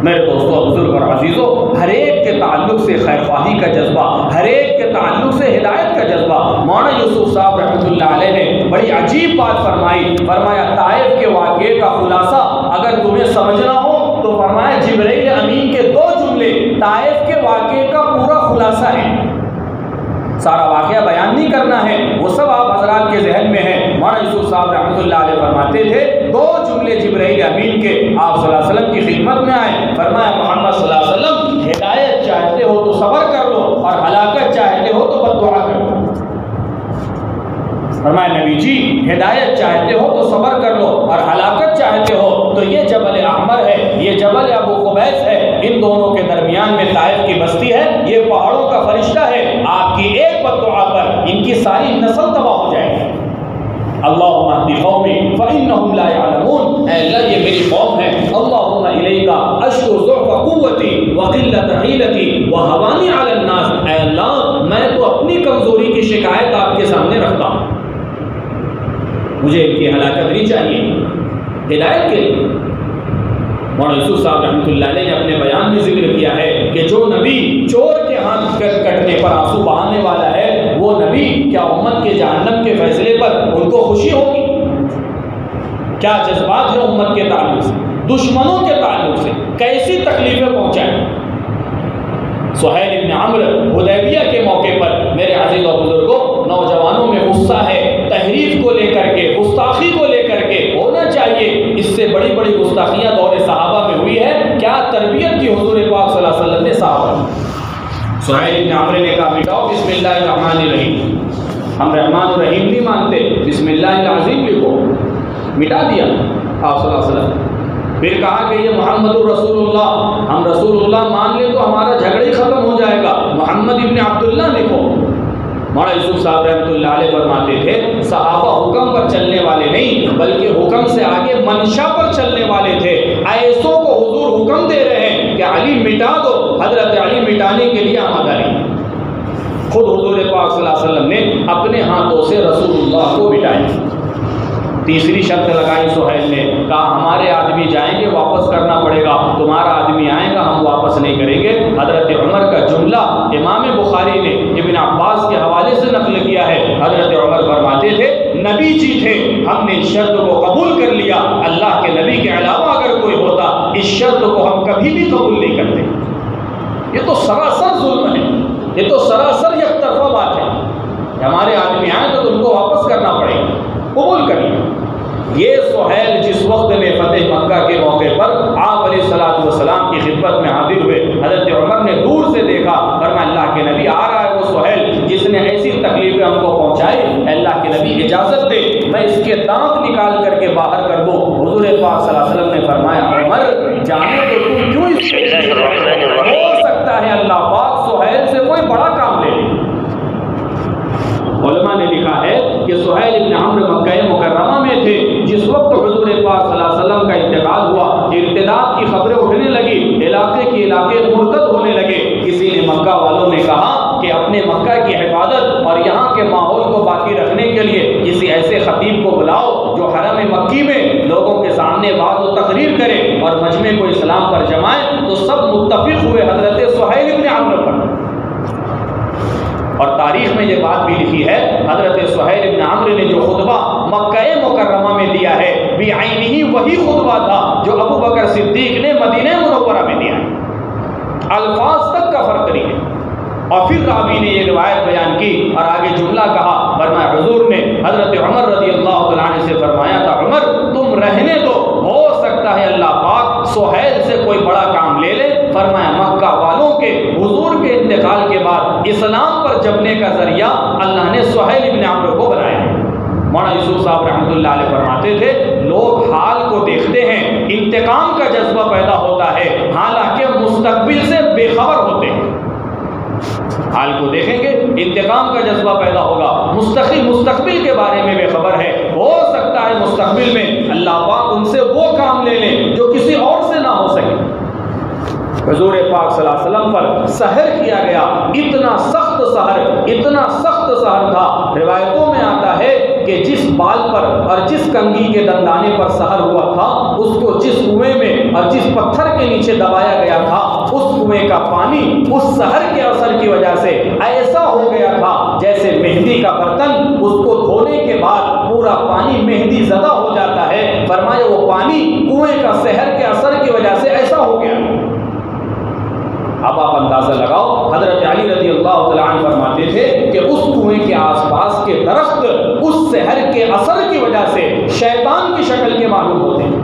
میرے دوستو، بزرگ اور عزیزوں، ہر ایک کے تعلق سے خیر خواہی کا جذبہ، ہر ایک کے تعلق سے ہدایت کا جذبہ۔ مولانا یوسف صاحب رحمۃ اللہ علیہ نے بڑی عجیب بات فرمائی، فرمایا طائف کے واقعے کا خلاصہ اگر تمہیں سمجھنا ہو تو فرمایا جبرائیل امین کے 2 جملے طائف کے واقعے کا پورا خلاصہ ہے۔ سارا واقعہ بیان نہیں کرنا ہے، وہ سب آپ حضرات کے ذہن میں ہے۔ مولانا یوسف صاحب رحمۃ اللہ علیہ فرماتے تھے 2 جملے جبرائیل امین کے آپ صلی اللہ علیہ وسلم کی خدمت میں آئے، فرمایا محمد صلی اللہ علیہ وسلم ہدایت چاہتے ہو تو صبر کر لو اور ہلاکت چاہتے ہو تو بد دعا کر لو۔ فرمایا نبی جی ہدایت چاہتے ہو تو صبر کر لو اور ہلاکت چاہتے ہو تو یہ جبل احمر ہے، یہ جبل ابو قبیس ہے، ان دونوں کے درمیان میں طائف کی بستی ہے، یہ پہاڑوں کا فرشتہ ہے، آپ کی ایک بد دعا پر ان کی ساری نسل تباہ ہو جائے گی۔ اللہم اہد قومی فانہم لا یعلمون، اے اللہ یہ میری قوم ہے، اللہم الیک اشکو ضعف قوتی وقلت حیلتی وہوانی علی الناس، اے اللہ میں تو اپنی کمزوری کی شکایت آپ کے سامنے رکھتا ہوں، مجھے ان کی ہلاکت نہیں چاہیے، ہدایت کے لیے۔ مولانا یوسف صاحب رحمۃ اللہ علیہ نے اپنے بیان میں ذکر کیا ہے کہ جو نبی چور کے ہاتھ کٹنے پر آنسو بہانے والا ہے، وہ نبی کیا امت کے جہنم کے فیصلے پر ان کو خوشی ہوگی؟ کیا جذبات ہیں امت کے تعلق سے، دشمنوں کے تعلق سے کیسی تکلیفیں پہنچائیں؟ سہیل ابن عمرو حدیبیہ کے موقع پر میرے عزیز اور بزرگوں، نوجوانوں میں غصہ ہے، تحریف کو لے کر کے، گستاخی کو لے کر کے، ہونا چاہیے اس سے بڑی بڑی گستاخیاں دور صحابہ میں ہوئی ہے، کیا تربیت کی حضور پاک صلی اللہ علیہ وسلم نے صحابہ۔ سہیل ابن عمرو نے کہا مٹاؤ بسم اللہ الرحمن الرحیم، ہم رحمان الرحیم نہیں مانتے، بسم اللہ العظیم لکھو، مٹا دیا آپ صلی اللہ علیہ وسلم۔ پھر کہا کہ یہ محمد الرسول اللہ، ہم رسول اللہ مان لیں تو ہمارا جھگڑا ہی ختم ہو جائے گا، محمد ابن عبداللہ لکھو۔ مولانا یوسف صاحب رحمۃ اللہ علیہ فرماتے تھے صحابہ حکم پر چلنے والے نہیں بلکہ حکم سے آگے منشا پر چلنے والے تھے۔ ایسوں کو حضور حکم دے رہے ہیں کہ علی مٹا دو، حضرت علی مٹانے کے لیے آمادہ نہیں۔ خود حضور پاک صلی اللہ علیہ وسلم نے اپنے ہاتھوں سے رسول اللہ کو مٹایا۔ تیسری شرط لگائی سہیل نے، کہا ہمارے آدمی جائیں گے واپس کرنا پڑے گا، تمہارا آدمی آئے گا ہم واپس نہیں کریں گے۔ حضرت عمر کا جملہ امام بخاری نے ابن عباس کے حوالے سے نقل کیا ہے، حضرت عمر فرماتے تھے نبی جی تھے، ہم نے اس شرط کو قبول کر لیا، اللہ کے نبی کے علاوہ اگر کوئی ہوتا اس شرط کو ہم کبھی بھی قبول نہیں کرتے۔ یہ تو سراسر ظلم ہے، یہ تو سراسر یک طرفہ بات ہے، ہمارے آدمی آئے تو تم کو واپس کرنا پڑے گا، قبول کریے۔ یہ سہیل جس وقت میں فتح مکہ کے موقع پر آپ علیہ السلام کی خدمت میں حاضر ہوئے، حضرت عمر نے دور سے دیکھا، فرمایا اللہ کے نبی آ رہا ہے وہ سہیل جس نے ایسی تکلیفیں ہم کو پہنچائی، اللہ کے نبی اجازت دے میں اس کے دانت نکال کر کے باہر کر دوں۔ حضور پاک صلی اللہ علیہ وسلم نے فرمایا عمر جانے تو تم کیوں اس کے ہو سکتا ہے اللہ پاک سہیل سے کوئی بڑا کام لے لے۔ علماء نے لکھا ہے کہ سہیل ابن عمرو مکہ مکرمہ میں تھے جس وقت حضور پاک صلی اللہ علیہ وسلم کا انتقال ہوا، ارتداد کی خبریں اٹھنے لگی، علاقے کے علاقے مرتد ہونے لگے۔ کسی نے مکہ والوں نے کہا کہ اپنے مکہ کی حفاظت اور یہاں کے ماحول کو باقی رکھنے کے لیے کسی ایسے خطیب کو بلاؤ جو حرم مکی میں لوگوں کے سامنے بات و تقریر کرے اور مجمع کو اسلام پر جمائے، تو سب متفق ہوئے حضرت سہیل ابن عمرو پر۔ اور تاریخ میں یہ بات بھی لکھی ہے، حضرت سہیل ابن عمرو نے جو خطبہ مکہ مکرمہ میں دیا ہے بعینہ وہی خطبہ تھا جو ابو بکر صدیق نے مدینہ منورہ میں دیا ہے، الفاظ تک کا فرق نہیں ہے۔ اور پھر راوی نے یہ روایت بیان کی اور آگے جملہ کہا، فرمایا حضور نے حضرت عمر رضی اللہ تعالیٰ عنہ سے فرمایا تھا عمر تم رہنے دو، ہو سکتا ہے اللہ پاک سہیل سے کوئی بڑا کام لے لے۔ فرمایا مکہ والوں کے حضور کے انتقال کے بعد اسلام پر جمنے کا ذریعہ اللہ نے سہیل ابن عمرو یوسف صاحب رحمۃ اللہ علیہ فرماتے تھے لوگ حال کو دیکھتے ہیں، انتقام کا جذبہ پیدا ہوتا ہے، حالانکہ مستقبل سے بے خبر ہوتے ہیں۔ حال کو دیکھیں گے انتقام کا جذبہ پیدا ہوگا، مستقبل کے بارے میں بے خبر ہے، ہو سکتا ہے مستقبل میں اللہ پاک ان سے وہ کام لے لیں جو کسی اور سے نہ ہو سکے۔ حضور پاک صلی اللہ علیہ وسلم پر سحر کیا گیا، اتنا سخت سحر تھا، روایتوں میں آتا ہے کہ جس بال پر اور جس کنگھی کے دندانے پر سحر ہوا تھا اس کو جس کنویں میں اور جس پتھر کے نیچے دبایا گیا تھا اس کنویں کا پانی اس سحر کے اثر کی وجہ سے ایسا ہو گیا تھا جیسے مہندی کا برتن اس کو دھونے کے بعد پورا پانی مہندی زدہ ہو جاتا ہے، فرمایا وہ پانی کنویں کا سحر کے اثر کی وجہ سے ایسا ہو گیا۔ اب آپ اندازہ لگاؤ، حضرت علی رضی اللہ تعالیٰ عنہ فرماتے تھے کہ اس کنویں کے آس پاس کے درخت اس سحر کے اثر کی وجہ سے شیطان کی شکل کے معلوم ہوتے ہیں۔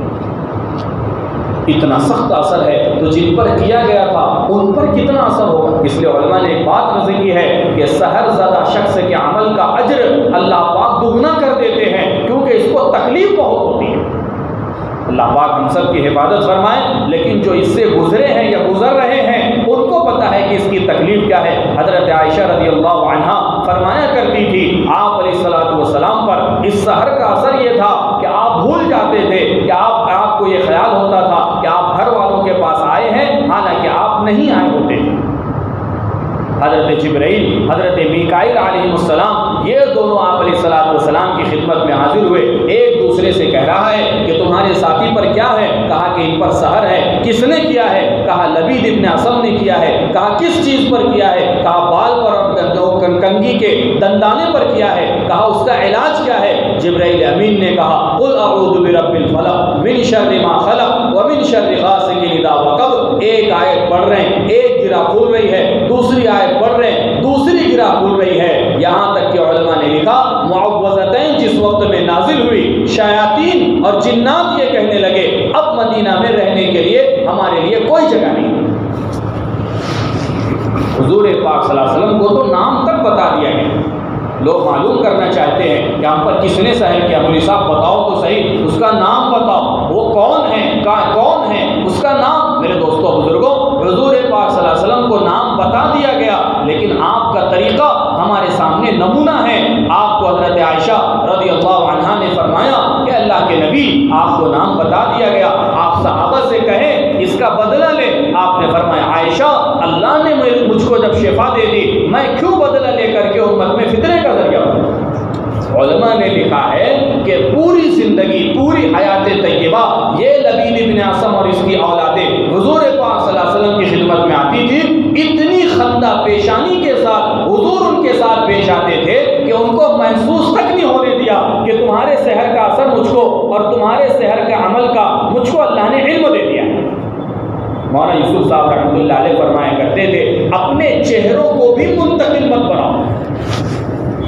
اتنا سخت اثر ہے تو جن پر کیا گیا تھا ان پر کتنا اثر ہوگا۔ اس لیے علماء نے ایک بات نظر کی ہے کہ سحر زدہ شخص کے عمل کا اجر اللہ پاک دگنا کر دیتے ہیں، کیونکہ اس کو تکلیف بہت ہوتی ہے۔ اللہ پاک ہم سب کی حفاظت فرمائے، لیکن جو اس سے گزرے ہیں یا گزر رہے ہیں ان کو پتہ ہے کہ اس کی تکلیف کیا ہے۔ حضرت عائشہ رضی اللہ عنہا فرمایا کرتی تھی آپ علیہ الصلوۃ والسلام پر اس سحر کا اثر یہ تھا کہ آپ بھول جاتے تھے کہ آپ کو یہ خیال ہوتا تھا کہ آپ گھر والوں کے پاس آئے ہیں، حالانکہ آپ نہیں آئے ہوتے تھے۔ حضرت جبرائیل، حضرت میکائیل علیہ السلام، یہ دونوں آپ علیہ الصلوۃ والسلام کی خدمت میں حاضر ہوئے، ایک دوسرے سے کہہ رہا ہے کہ تمہارے ساتھی پر کیا ہے؟ کہا کہ ان پر سحر ہے۔ کس نے کیا ہے؟ کہا لبید ابن اسم نے کیا ہے۔ کہا کس چیز پر کیا ہے؟ کہا بال پر اور کنگھی کے دندانے پر کیا ہے۔ کہا اس کا علاج کیا ہے؟ جبرائیل امین نے کہا قل اعوذ برب الفلق من شر ما خلق ومن شر غاسق اذا وقب۔ ایک آیت پڑھ رہے ہیں، ایک گرہ کھل رہی ہے، دوسری آیت پڑھ رہے ہیں، دوسری گرہ کھل رہی ہے، یہاں تک کہ علماء نے لکھا معوذتین جس وقت میں نازل ہوئی شیاطین اور جنات یہ کہنے لگے اب مدینہ میں رہنے کے لیے ہمارے لیے کوئی جگہ نہیں۔ حضور پاک صلی اللہ علیہ وسلم کو تو نام تک بتا دیا گیا۔ لوگ معلوم کرنا چاہتے ہیں کہ ہم پر کس نے سحر کیا، مولوی صاحب بتاؤ تو صحیح، اس کا نام بتاؤ، وہ کون ہے، کون ہے اس کا نام۔ میرے دوستوں بزرگوں، حضور پاک صلی اللہ علیہ وسلم کو نام بتا دیا گیا، لیکن آپ کا طریقہ ہمارے سامنے نمونہ ہے۔ آپ کو حضرت عائشہ رضی اللہ عنہا نے فرمایا کہ اللہ کے نبی آپ کو نام بتا دیا گیا، آپ صحابہ سے کہیں اس کا بدلہ لے۔ آپ نے فرمایا عائشہ اللہ نے مجھ کو جب شفا دے دی میں کیوں بدلہ لے کر کے امت میں فتنے کا ذریعہ ہوں۔ علماء نے لکھا ہے کہ پوری زندگی، پوری حیات طیبہ یہ لبید ابن اسم اور اس کی اولادیں حضور پاک صلی اللہ علیہ وسلم کی خدمت میں آتی تھی، اتنی خندہ پیشانی کے ساتھ حضور ان کے ساتھ پیش آتے تھے کہ ان کو محسوس تک نہیں ہونے دیا کہ تمہارے سحر کا اثر مجھ کو اور تمہارے سحر کا عمل کا مجھ کو اللہ نے علم دے دیا۔ مولانا یوسف صاحب رحمۃ اللہ علیہ فرمایا کرتے تھے اپنے چہروں کو بھی منتقل مت بناؤ۔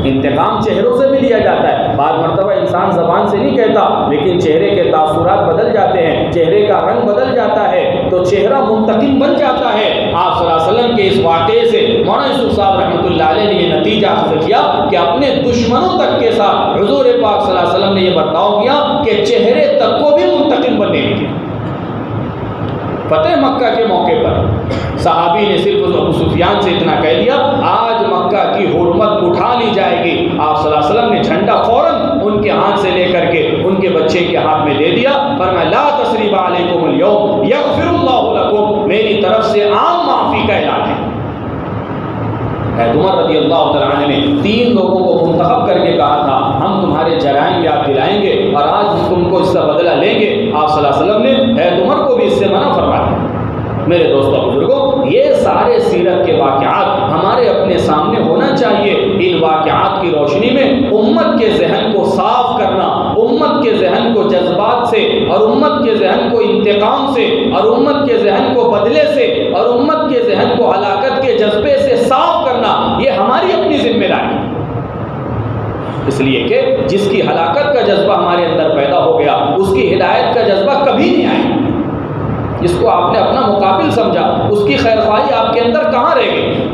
انتقام چہروں سے بھی لیا جاتا ہے، بعض مرتبہ انسان زبان سے نہیں کہتا لیکن چہرے کے تاثرات بدل جاتے ہیں، چہرے کا رنگ بدل جاتا ہے تو چہرہ منتقم بن جاتا ہے۔ آپ صلی اللہ علیہ وسلم کے اس واقعے سے مولانا یوسف صاحب رحمۃ اللہ علیہ نے یہ نتیجہ حاصل کیا کہ اپنے دشمنوں تک کے ساتھ حضور پاک صلی اللہ علیہ وسلم نے یہ برتاؤ کیا کہ چہرے تک کو بھی منتقم بننے دیا۔ فتح مکہ کے موقع پر صحابی نے صرف ابو سفیان سے اتنا کہہ دیا آج مکہ کی حرمت اٹھا لی جائے گی۔ آپ صلی اللہ علیہ وسلم نے جھنڈا فوراً ان کے ہاتھ سے لے کر کے ان کے بچے کے ہاتھ میں دے دیا، فرمایا لا تثریب علیکم اليوم یغفر اللہ لکم، میری طرف سے عام معافی کا اعلان ہے۔ عمر رضی اللہ تعالیٰ عنہ نے 3 لوگوں کو منتخب کر کے کہا تھا ہم تمہارے جرائم یاد دلائیں گے اور آج ہم تم کو اس کا بدلہ لیں گے۔ آپ صلی اللہ علیہ وسلم نے عمر کو بھی اس سے منع فرمایا۔ میرے دوستوں بزرگوں، یہ سارے سیرت کے واقعات ہمارے اپنے سامنے ہونا چاہیے۔ ان واقعات کی روشنی میں امت کے ذہن کو صاف کرنا، امت کے ذہن کو جذبات سے اور امت کے ذہن کو انتقام سے اور امت کے ذہن کو بدلے سے اور امت کے ذہن کو ہلاکت کے جذبے سے صاف کرنا، یہ ہماری اپنی ذمہ داری ہے۔ اس لیے کہ جس کی ہلاکت کا جذبہ ہمارے اندر پیدا ہو گیا اس کی ہدایت کا جذبہ کبھی نہیں آئے۔ جس کو آپ نے اپنا مقابل سمجھا اس کی خیر خواہی آپ کے اندر کہاں رہ گئی؟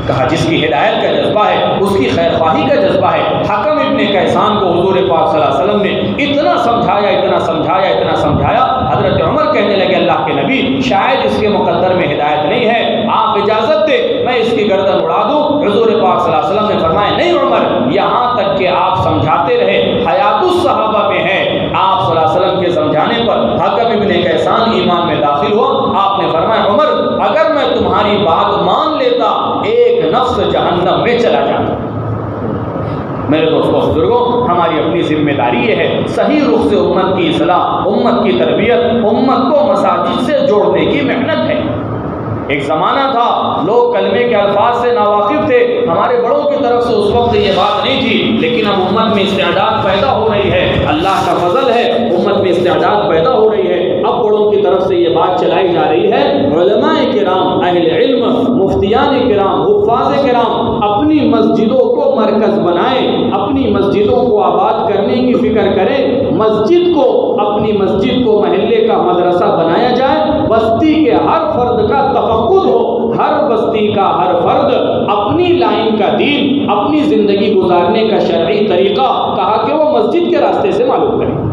کہا جس کی ہدایت کا جذبہ ہے اس کی خیر خواہی کا جذبہ ہے۔ حکم ابن احسان کو حضور پاک صلی اللہ علیہ وسلم نے اتنا سمجھایا اتنا سمجھایا اتنا سمجھایا، حضرت عمر کہنے لگے اللہ کے نبی شاید اس کے مقدر میں ہدایت نہیں ہے، آپ اجازت دے میں اس کی گردن اڑا دوں۔ حضور پاک صلی اللہ علیہ وسلم نے فرمایا نہیں عمر، یہاں تک کہ آپ سمجھاتے رہے، حیات الصحابہ میں ہے، آپ صلی اللہ علیہ وسلم کے سمجھانے پر حکم ابن کیسان ایمان میں داخل ہوا۔ آپ نے فرمایا عمر اگر میں تمہاری بات مان لیتا ایک نفس جہنم میں چلا جاتا۔ میرے دوستوں بزرگوں، ہماری اپنی ذمہ داری یہ ہے صحیح رخ سے امت کی اصلاح، امت کی تربیت، امت کو مساجد سے جوڑنے کی محنت ہے۔ ایک زمانہ تھا لوگ کلمے کے الفاظ سے ناواقف تھے، ہمارے بڑوں کی طرف سے اس وقت یہ بات نہیں تھی، لیکن اب امت میں استعداد پیدا ہو رہی ہے، اللہ کا فضل ہے، امت میں استعداد پیدا ہو رہی ہے، اب بڑوں کی طرف سے یہ بات چلائی جا رہی ہے۔ علماء کرام، اہل علم، مفتیان کرام، حفاظ کرام اپنی مسجدوں کو مرکز بنائیں، اپنی مسجدوں کو آباد کرنے کی فکر کریں، مسجد کو، اپنی مسجد کو محلے کا مدرسہ بنایا جائے، بستی کے ہر فرد کا تفقد ہو، ہر بستی کا ہر فرد اپنی لائن کا دین، اپنی زندگی گزارنے کا شرعی طریقہ کہا کہ وہ مسجد کے راستے سے معلوم کرے۔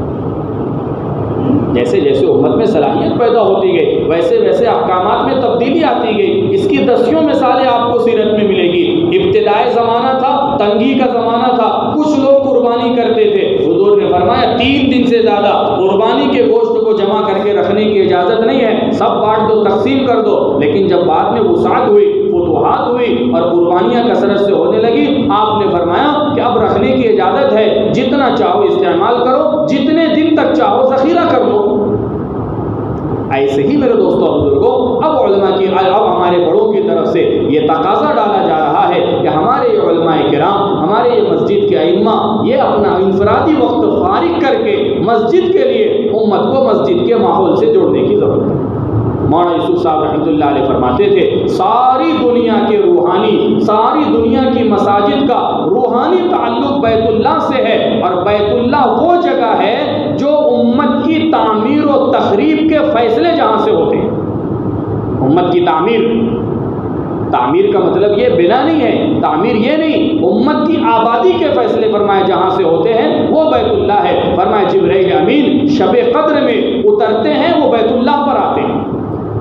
جیسے جیسے امت میں صلاحیت پیدا ہوتی گئی ویسے ویسے احکامات میں تبدیلی آتی گئی، اس کی دسیوں مثالیں آپ کو سیرت میں ملے گی۔ ابتدائی زمانہ تھا، تنگی کا زمانہ تھا، کچھ لوگ قربانی کرتے تھے، حضور نے فرمایا 3 دن سے زیادہ قربانی کے گوشت کو جمع کر کے رکھنے کی اجازت نہیں ہے، سب بانٹ دو، تقسیم کر دو۔ لیکن جب بعد میں وسعت ہوئی، فتوحات ہوئی اور قربانیاں کثرت سے ہونے لگی، آپ نے فرمایا کہ اب رکھنے کی اجازت ہے، جتنا چاہو استعمال کرو، جتنے دن تک چاہو ذخیرہ کر لو۔ ایسے ہی میرے دوستوں بزرگوں اب علماء کی، اب ہمارے بڑوں کی طرف سے یہ تقاضا ڈالا جا رہا ہے کہ ہمارے یہ علماء کرام، ہمارے یہ مسجد کے ائمہ، یہ اپنا انفرادی وقت فارغ کر کے مسجد کے لیے امت کو مسجد کے ماحول سے جوڑنے کی ضرورت ہے۔ مولانا یوسف صاحب رحمۃ اللہ علیہ فرماتے تھے ساری دنیا کے روحانی، ساری دنیا کی مساجد کا روحانی تعلق بیت اللہ سے ہے، اور بیت اللہ وہ جگہ ہے جو امت کی تعمیر و تخریب کے فیصلے جہاں سے ہوتے ہیں۔ امت کی تعمیر کا مطلب یہ بنا نہیں ہے، تعمیر یہ نہیں، امت کی آبادی کے فیصلے فرمایا جہاں سے ہوتے ہیں وہ بیت اللہ ہے۔ فرمایا جبرائیل امین شب قدر میں اترتے ہیں، وہ بیت اللہ پر آتے ہیں۔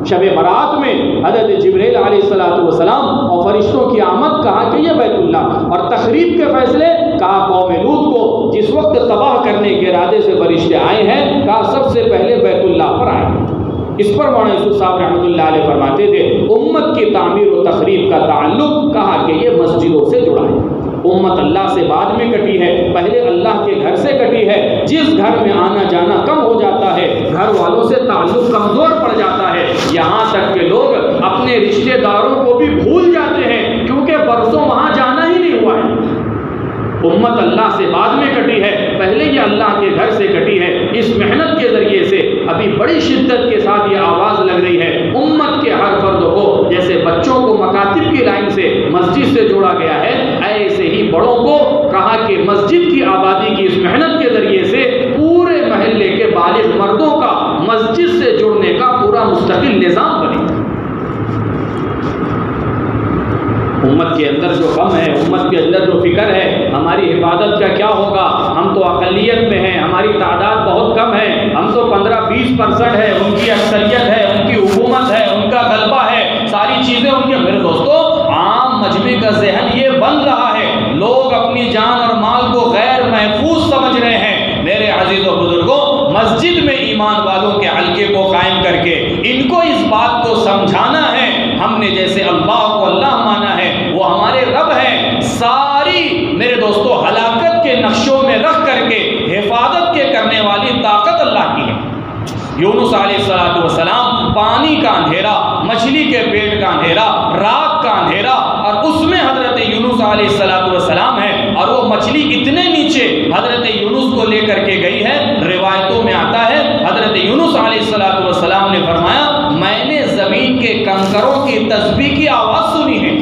شب برات میں حضرت جبرائیل علیہ السلام اور فرشتوں کی آمد، کہا کہ یہ بیت اللہ، اور تخریب کے فیصلے کہا قوم لوط کو جس وقت تباہ کرنے کے ارادے سے فرشتے آئے ہیں، کہا سب سے پہلے بیت اللہ پر آئے۔ اس پر مولانا یوسف صاحب رحمۃ اللہ علیہ فرماتے تھے امت کی تعمیر و تخریب کا تعلق کہا کہ یہ مسجدوں سے جڑا ہے۔ امت اللہ سے بعد میں کٹی ہے، پہلے اللہ کے گھر سے کٹی ہے۔ جس گھر میں آنا جانا کم ہو جاتا ہے، گھر والوں سے تعلق کمزور پڑ جاتا ہے، یہاں تک کہ لوگ اپنے رشتہ داروں کو بھی بھول جاتے ہیں کیونکہ برسوں وہاں جانا ہی نہیں ہوا ہے۔ امت اللہ سے بعد میں کٹی ہے، پہلے یہ اللہ کے گھر سے کٹی ہے۔ اس محنت کے ذریعے سے ابھی بڑی شدت کے ساتھ یہ آواز لگ رہی ہے امت کے ہر فرد کو، جیسے بچوں کو مکاتب کی لائن سے مسجد سے جوڑا گیا ہے، ایسے ہی بڑوں کو کہا کہ مسجد کی آبادی کی اس محنت کے ذریعے سے پورے محلے کے بالغ مردوں کا مسجد سے جڑنے کا پورا مستقل نظام بنے۔ امت کے اندر جو غم ہے، امت کے اندر جو فکر ہے ہماری حفاظت کا کیا ہوگا، ہم تو اقلیت میں ہیں، ہماری تعداد بہت کم ہے، ہم تو 15-20% ہے، ان کی اکثریت ہے، ان کی حکومت ہے، ان کا غلبہ ہے، ساری چیزیں ان کے۔ میرے دوستو عام مجمع کا ذہن یہ بن رہا ہے، لوگ اپنی جان اور مال کو غیر محفوظ سمجھ رہے ہیں۔ میرے عزیز و بزرگوں، مسجد میں ایمان والوں کے حلقے کو قائم کر کے ان کو اس بات کو سمجھانا ہے، ہم نے جیسے اللہ کو اللہ مانا ہے، وہ ہمارے رب ہیں، ساری میرے دوستو ہلاکت کے نقشوں میں رکھ کر کے حفاظت کے کرنے والی طاقت اللہ کی ہے۔ یونس علیہ السلام، پانی کا اندھیرا، مچھلی کے پیٹ کا اندھیرا، رات کا اندھیرا، اور اس میں حضرت یونس علیہ السلام ہے، اور وہ مچھلی اتنے نیچے حضرت یونس کو لے کر کے گئی ہے۔ روایتوں میں آتا ہے حضرت یونس علیہ السلام نے فرمایا میں نے زمین کے کنکروں کی تسبیح کی آواز سنی ہے۔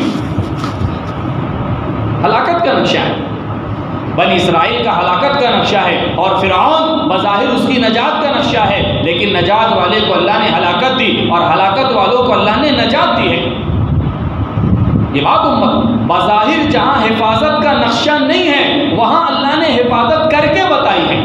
ہلاکت کا نقشہ ہے، بنی اسرائیل کا ہلاکت کا نقشہ ہے، اور فرعون بظاہر اس کی نجات کا نقشہ ہے، لیکن نجات والے کو اللہ نے ہلاکت دی، اور ہلاکت والوں کو اللہ نے نجات دی ہے۔ یہ بات امت بظاہر جہاں حفاظت کا نقشہ نہیں ہے وہاں اللہ نے حفاظت کر کے بتائی ہے۔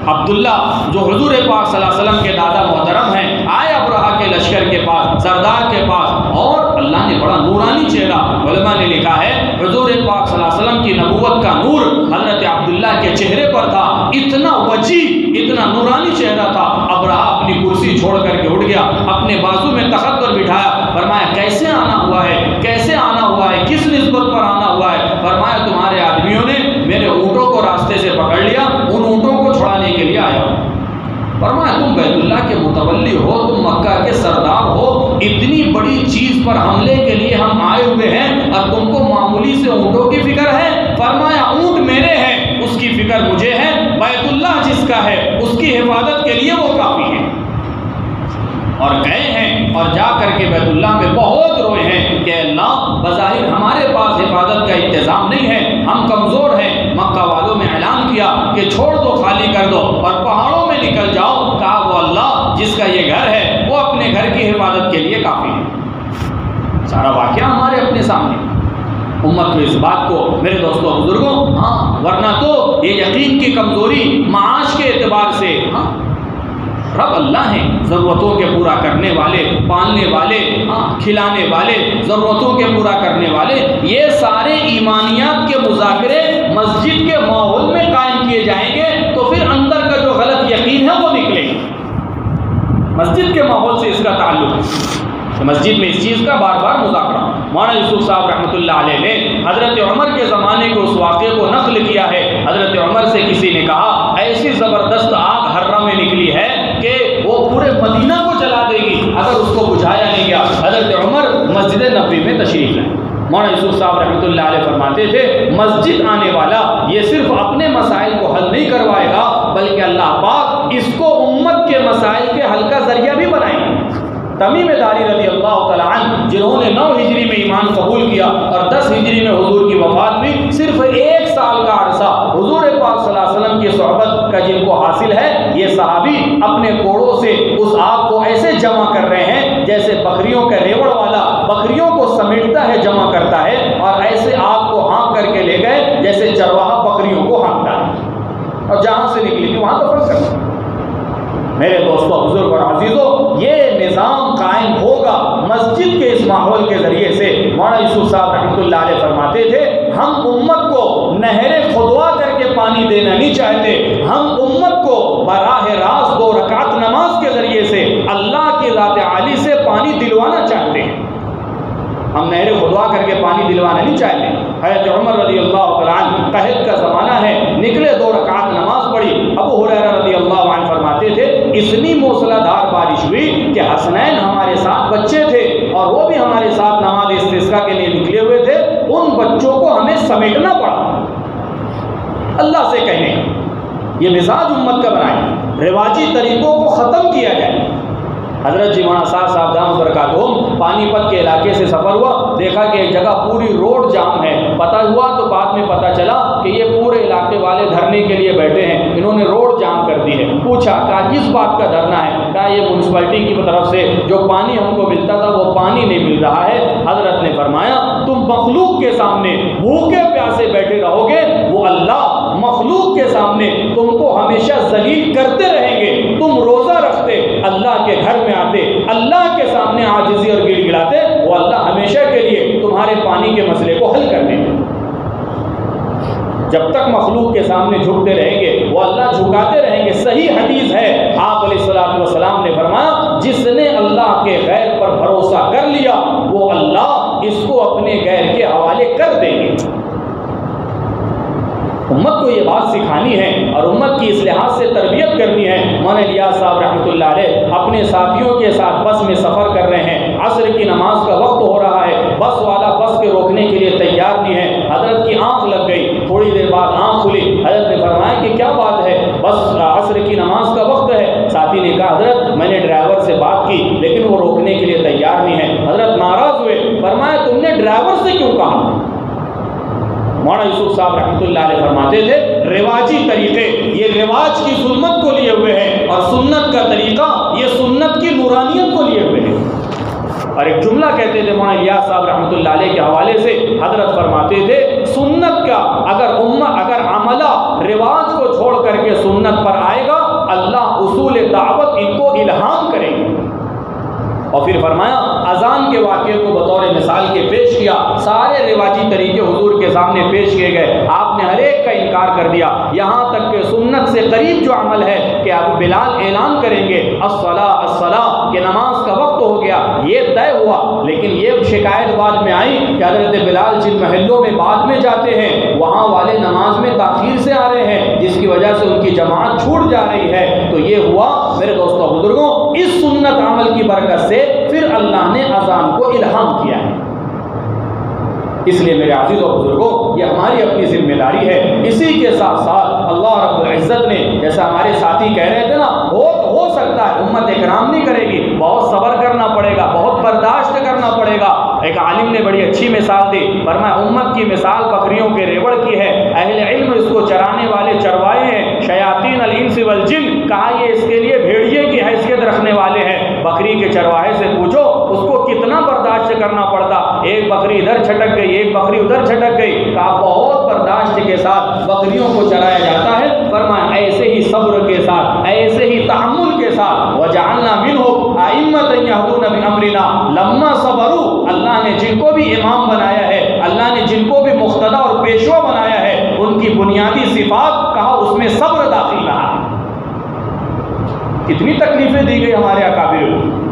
عبداللہ جو حضور پاک صلی اللہ علیہ وسلم کے دادا محترم ہیں، آئے ابرہہ کے لشکر کے پاس، سردار کے پاس، اور اللہ نے بڑا نورانی چہرہ، علماء نے لکھا ہے حضور پاک صلی اللہ علیہ وسلم کی نبوت کا نور حضرت عبداللہ کے چہرے پر تھا، اتنا وجیح، اتنا نورانی چہرہ تھا۔ ابرہہ اپنی کرسی چھوڑ کر کے اٹھ گیا، اپنے بازو میں تخت پر بٹھایا، فرمایا کیسے آنا ہوا ہے، کیسے آنا ہوا ہے، کس نسبت پر آنا ہوا ہے؟ فرمایا تمہارے آدمیوں نے میرے اونٹوں کو راستے سے پکڑ لیا، ان اونٹوں کو چھڑانے کے لیے آیا۔ فرمایا تم بیت اللہ کے متولی ہو، تم مکہ کے سردار ہو، اتنی بڑی چیز پر حملے کے لیے ہم آئے ہوئے ہیں اور تم کو معمولی سے اونٹوں کی فکر ہے؟ فرمایا اونٹ میرے ہیں، اس کی فکر مجھے ہے، بیت اللہ جس کا ہے اس کی حفاظت کے لیے وہ کافی ہے۔ اور گئے ہیں اور جا کر کے بیت اللہ میں بہت روئے ہیں کہ اللہ بظاہر ہمارے پاس حفاظت کا انتظام نہیں ہے، ہم کمزور ہیں۔ مکہ والوں میں اعلان کیا کہ چھوڑ دو، خالی کر دو اور پہاڑوں میں نکل جاؤ۔ کہا وہ اللہ جس کا یہ گھر ہے وہ اپنے گھر کی حفاظت کے لیے کافی ہے۔ سارا واقعہ ہمارے اپنے سامنے۔ امت کو اس بات کو میرے دوستوں بزرگوں، ورنہ تو یہ یقین کی کمزوری معاش کے اعتبار سے، رب اللہ ہیں ضرورتوں کے پورا کرنے والے، پالنے والے، کھلانے والے، ضرورتوں کے پورا کرنے والے۔ یہ سارے ایمانیات کے مذاکرے مسجد کے ماحول میں قائم کیے جائیں گے تو پھر اندر کا جو غلط یقین ہے وہ نکلے گا۔ مسجد کے ماحول سے اس کا تعلق ہے، مسجد میں اس چیز کا بار بار مذاکرہ۔ مولانا یوسف صاحب رحمۃ اللہ علیہ نے حضرت عمر کے زمانے کے اس واقعے کو نقل کیا ہے۔ حضرت عمر سے کسی نے کہا ایسی زبردست آگ ہررہ میں نکلی ہے کہ وہ پورے مدینہ کو جلا دے گی اگر اس کو بجھایا نہیں گیا۔ حضرت عمر مسجد نبوی میں تشریف لائے۔ مولانا یوسف صاحب رحمۃ اللہ علیہ فرماتے تھے مسجد آنے والا یہ صرف اپنے مسائل کو حل نہیں کروائے گا بلکہ اللہ پاک اس کو امت کے مسائل کے حل کا ذریعہ بھی بنائیں گے۔ تمیم داری رضی اللہ تعالیٰ عنہ جنہوں نے 9 ہجری میں ایمان قبول کیا اور 10 ہجری میں حضور کی وفات ہوئی، صرف 1 سال کا عرصہ حضور پاک صلی اللہ علیہ وسلم کی صحبت کا جن کو حاصل ہے، یہ صحابی اپنے کوڑوں سے اس آگ کو ایسے جمع کر رہے ہیں جیسے بکریوں کا ریوڑ والا بکریوں کو سمیٹتا ہے، جمع کرتا ہے، اور ایسے آگ کو ہانک کر کے لے گئے جیسے چرواہا بکریوں کو ہانکتا ہے، اور جہاں سے نکلی تھی وہاں دفن کرتا ہے۔ میرے دوستوں بزرگ اور عزیزوں، یہ نظام قائم ہوگا مسجد کے اس ماحول کے ذریعے سے۔ مولانا یوسف صاحب رحمۃ اللہ علیہ فرماتے تھے ہم امت کو نہریں کھدوا کر کے پانی دینا نہیں چاہتے، ہم امت کو براہ راست 2 رکعت نماز کے ذریعے سے اللہ کی ذات عالی سے پانی دلوانا چاہتے ہیں۔ ہم نہریں کھدوا کر کے پانی دلوانا نہیں چاہتے۔ حضرت عمر رضی اللہ تعالیٰ عنہ قحط کا زمانہ ہے، نکلے 2 رکعت نماز پڑھی۔ ابو ہریرہ رضی اللہ عنہ فرماتے تھے اتنی موسلا دھار بارش ہوئی کہ حسنین ہمارے ساتھ بچے تھے اور وہ بھی ہمارے ساتھ نماز استسقاء کے لیے نکلے ہوئے تھے، ان بچوں کو ہمیں سمیٹنا پڑا اللہ سے کہنے کا۔ یہ مزاج امت کا بنائے، رواجی طریقوں کو ختم کیا جائے۔ حضرت جی مولانا صاحب دامت برکاتہم پانی پت کے علاقے سے سفر ہوا، دیکھا کہ ایک جگہ پوری روڈ جام ہے۔ پتہ ہوا تو بعد میں پتہ چلا کہ یہ پورے علاقے والے دھرنے کے لیے بیٹھے ہیں، انہوں نے روڈ جام کر دی ہے۔ پوچھا کہا کس بات کا دھرنا ہے؟ کہا یہ میونسپلٹی کی طرف سے جو پانی ہم کو ملتا تھا وہ پانی نہیں مل رہا ہے۔ حضرت نے فرمایا تم مخلوق کے سامنے بھوکے پیاسے بیٹھے رہو گے، وہ اللہ مخلوق کے سامنے تم کو ہمیشہ ذلیل کرتے رہیں گے۔ تم روزہ رکھتے، اللہ کے گھر میں آتے، اللہ کے سامنے عاجزی اور گڑ گڑاتے، وہ اللہ ہمیشہ کے لیے تمہارے پانی کے مسئلے کو حل کر دیں گے۔ جب تک مخلوق کے سامنے جھکتے رہیں گے وہ اللہ جھکاتے رہیں گے۔ صحیح حدیث ہے، آپ علیہ الصلوۃ والسلام نے فرمایا جس نے اللہ کے غیر پر بھروسہ کر لیا وہ اللہ اس کو اپنے غیر کے حوالے کر دیں گے۔ امت کو یہ بات سکھانی ہے اور امت کی اس لحاظ سے تربیت کرنی ہے۔ مولانا الیاس صاحب رحمۃ اللہ علیہ اپنے ساتھیوں کے ساتھ بس میں سفر کر رہے ہیں، عصر کی نماز کا وقت ہو رہا ہے، بس والا بس کے روکنے کے لیے تیار نہیں ہے۔ حضرت کی آنکھ لگ گئی، تھوڑی دیر بعد آنکھ کھلی، حضرت نے فرمایا کہ کیا بات ہے؟ بس عصر کی نماز کا وقت ہے۔ ساتھی نے کہا حضرت میں نے ڈرائیور سے بات کی لیکن وہ روکنے کے لیے تیار نہیں ہے۔ حضرت ناراض ہوئے، فرمایا تم نے ڈرائیور سے کیوں کہا؟ مولانا یوسف صاحب رحمۃ اللہ علیہ فرماتے تھے رواجی طریقے یہ رواج کی ظلمت کو لیے ہوئے ہیں اور سنت کا طریقہ یہ سنت کی نورانیت کو لیے ہوئے ہیں۔ اور ایک جملہ کہتے تھے مولانا الیاس صاحب رحمۃ اللہ علیہ کے حوالے سے، حضرت فرماتے تھے سنت کا اگر رواجی طریقے حضور کے سامنے پیش کیے گئے، آپ نے ہر ایک کا انکار کر دیا، یہاں تک کہ سنت سے قریب جو عمل ہے کہ اب بلال اعلان کریں گے الصلاۃ الصلاۃ کہ نماز کا وقت ہو گیا، یہ طے ہوا، لیکن یہ شکایت بعد میں آئی کہ حضرت بلال جن محلوں میں بعد میں جاتے ہیں وہاں والے نماز میں تاخیر سے آ رہے ہیں، جس کی وجہ سے ان کی جماعت چھوٹ جا رہی ہے۔ تو یہ ہوا میرے دوستوں بزرگوں، اس سنت عمل کی برکت سے پھر اللہ نے اذان کو الہام کیا ہے۔ اس لیے میرے عزیز و بزرگوں یہ ہماری اپنی ذمہ داری ہے۔ اسی کے ساتھ ساتھ اللہ رب العزت نے جیسا ہمارے ساتھی کہہ رہے تھے نا، ہو سکتا ہے امت اکرام نہیں کرے گی، بہت صبر کرنا پڑے گا، بہت برداشت کرنا پڑے گا۔ ایک عالم نے بڑی اچھی مثال دی، فرمایا امت کی مثال بکریوں کے ریوڑ کی ہے، اہل علم اس کو چرانے والے چروائے ہیں، شیاطین الانس والجن، کہا یہ اس کے لیے بھیڑیے کی حیثیت رکھنے والے ہیں۔ بکری کے چرواہے سے پوچھو اس کو کتنا برداشت کرنا پڑتا، ایک بکری ادھر چھٹک گئی، ایک بکری ادھر چھٹک گئی، کہا بہت برداشت کے ساتھ بکریوں کو چرایا جاتا ہے۔ فرمایا ایسے ہی صبر کے ساتھ، ایسے ہی تحمل کے ساتھ، وجعلنا منهم ائمة يهدون بأمرنا لما صبروا، اللہ نے جن کو بھی امام بنایا ہے، اللہ نے جن کو بھی مقتدا اور پیشوا بنایا ہے، ان کی بنیادی صفات کہا اس میں صبر داخل رہا ہے۔ کتنی تکلیفیں دی گئی ہمارے اکابر کو،